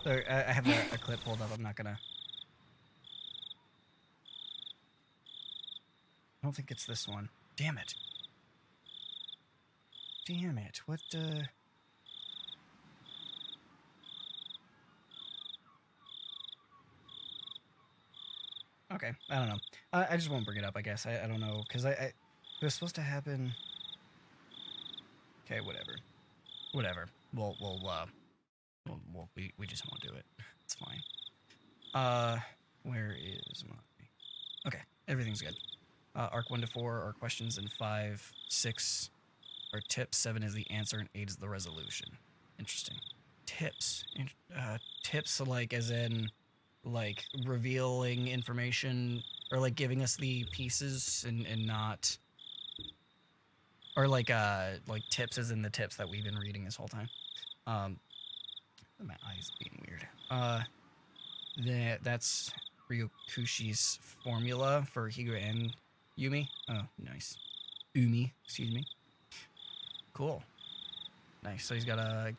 So I have a clip pulled up. I'm not gonna... I don't think it's this one. Damn it. Damn it. What, Okay, I don't know. I just won't bring it up, I guess. I don't know, because it was supposed to happen... Okay, whatever. Whatever. We just won't do it. It's fine. Where is my... Okay, everything's good. Arc 1 to 4 are questions, and 5, 6 are tips, 7 is the answer, and 8 is the resolution. Interesting. Tips. Tips, like, as in, like, revealing information, or, like, giving us the pieces, and not... Or, like tips as in the tips that we've been reading this whole time. My eyes being weird. That's Ryokushi's formula for Higurashi and Yumi. Oh, nice. Excuse me. Cool. Nice. So he's got a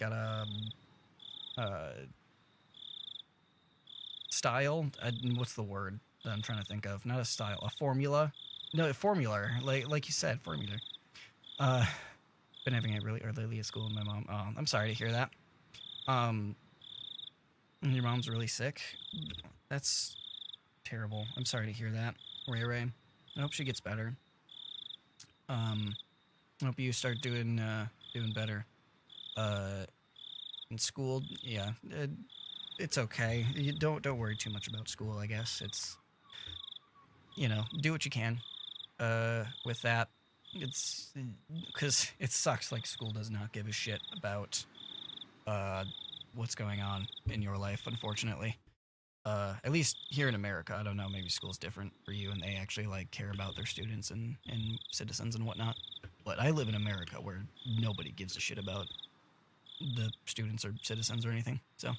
style. What's the word that I'm trying to think of? Not a style. A formula. No, a formula. Like you said, formula. Been having it really early at school, and my mom. Oh, I'm sorry to hear that. Your mom's really sick. That's terrible. I'm sorry to hear that, Ray. I hope she gets better. I hope you start doing better. In school, yeah, it's okay. You don't worry too much about school. I guess it's, you know, do what you can. With that, It's because it sucks. Like, school does not give a shit about what's going on in your life, unfortunately. At least here in America. I don't know, maybe school's different for you and they actually like care about their students and citizens and whatnot. But I live in America where nobody gives a shit about the students or citizens or anything. So,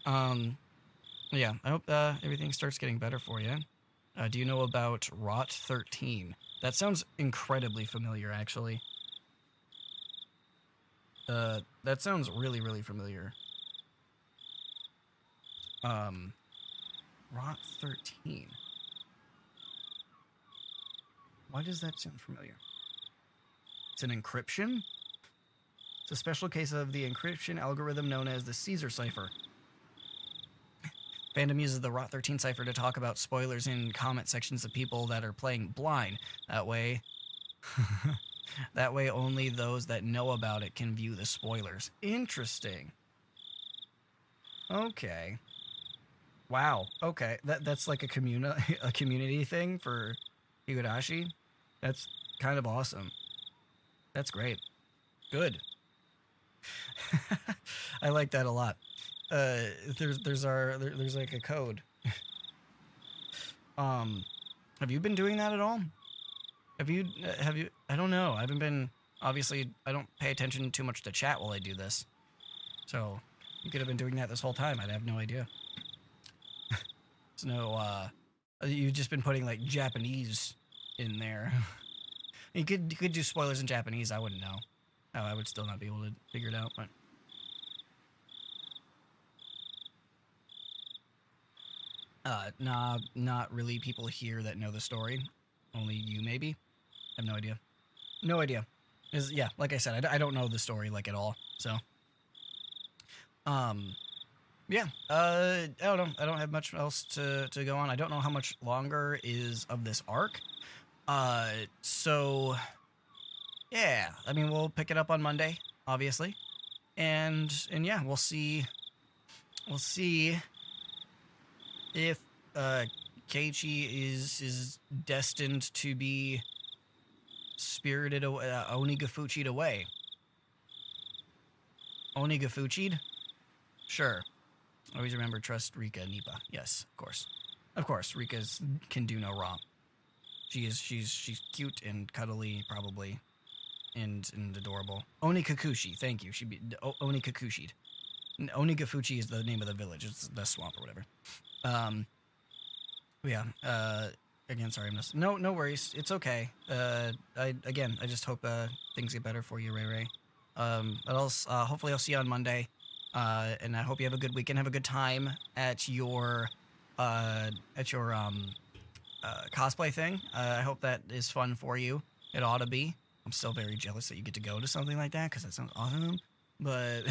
yeah, I hope everything starts getting better for you. Do you know about Rot 13? That sounds incredibly familiar, actually. That sounds really, really familiar. Rot 13. Why does that sound familiar? It's an encryption? It's a special case of the encryption algorithm known as the Caesar cipher. Fandom uses the Rot 13 cipher to talk about spoilers in comment sections of people that are playing blind. That way, only those that know about it can view the spoilers. Interesting. Okay. Wow. Okay. That's like a community thing for Higurashi. That's kind of awesome. That's great. Good. I like that a lot. There's like a code. Have you been doing that at all? Have you, I don't know. I haven't been, obviously, I don't pay attention too much to chat while I do this. So, you could have been doing that this whole time. I'd have no idea. There's no, you've just been putting, like, Japanese in there. You could do spoilers in Japanese. I wouldn't know. Oh, I would still not be able to figure it out, but... Nah, not really people here that know the story. Only you, maybe? I have no idea. No idea. Yeah, like I said, I don't know the story, like, at all, so... Yeah, I don't know. I don't have much else to go on. I don't know how much longer is of this arc. So... Yeah, I mean, we'll pick it up on Monday, obviously. And yeah, we'll see if Keiichi is destined to be spirited Onigafuchi'd away. Onigafuchi'd? Sure. Always remember, trust Rika Nipa. Yes, of course. Of course, Rika can do no wrong. She's cute and cuddly, probably, and adorable. Onikakushi, thank you. She'd be Onikakushi'd. Onigafuchi is the name of the village. It's the swamp or whatever. Yeah. Again, sorry, I missed. No worries. It's okay. I just hope things get better for you, Ray Ray. But hopefully I'll see you on Monday. And I hope you have a good weekend. Have a good time at your cosplay thing. I hope that is fun for you. It ought to be. I'm still very jealous that you get to go to something like that because that sounds awesome. But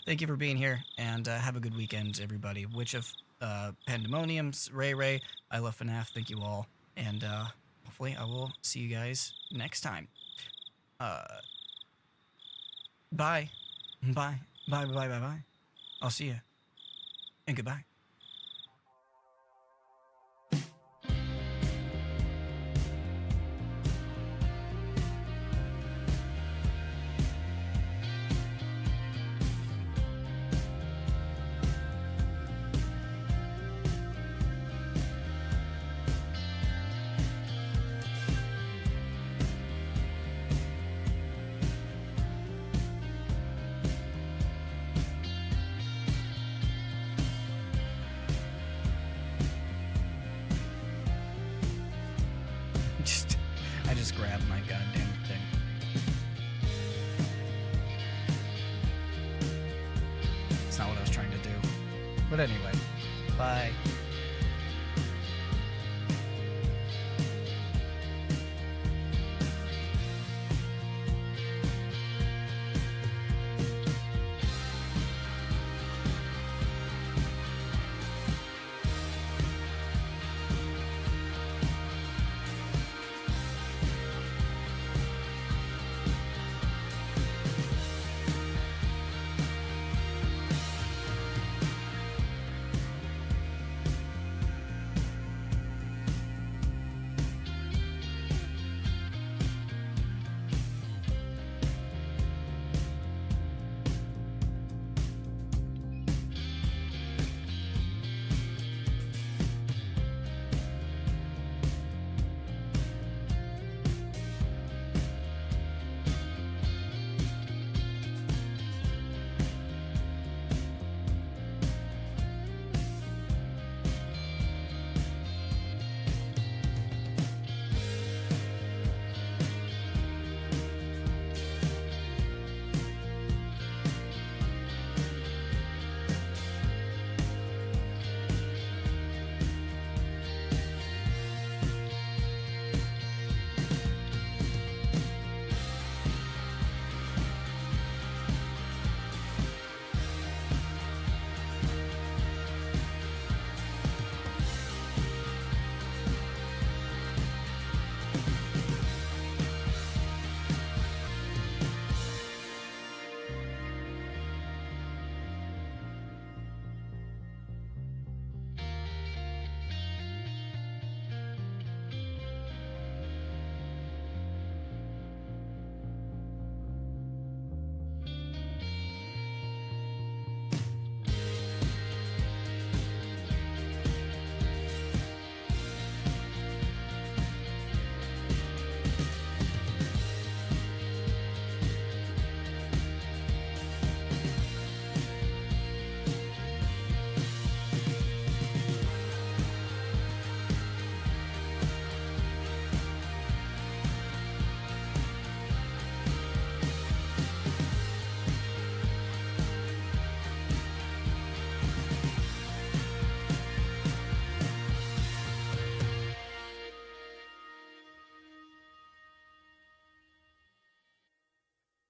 thank you for being here and have a good weekend, everybody. Witch of Pandemoniums, Ray, I love FNAF. Thank you all, and hopefully I will see you guys next time. Bye. I'll see you, and goodbye. I just grabbed my goddamn thing. It's not what I was trying to do. But anyway, bye.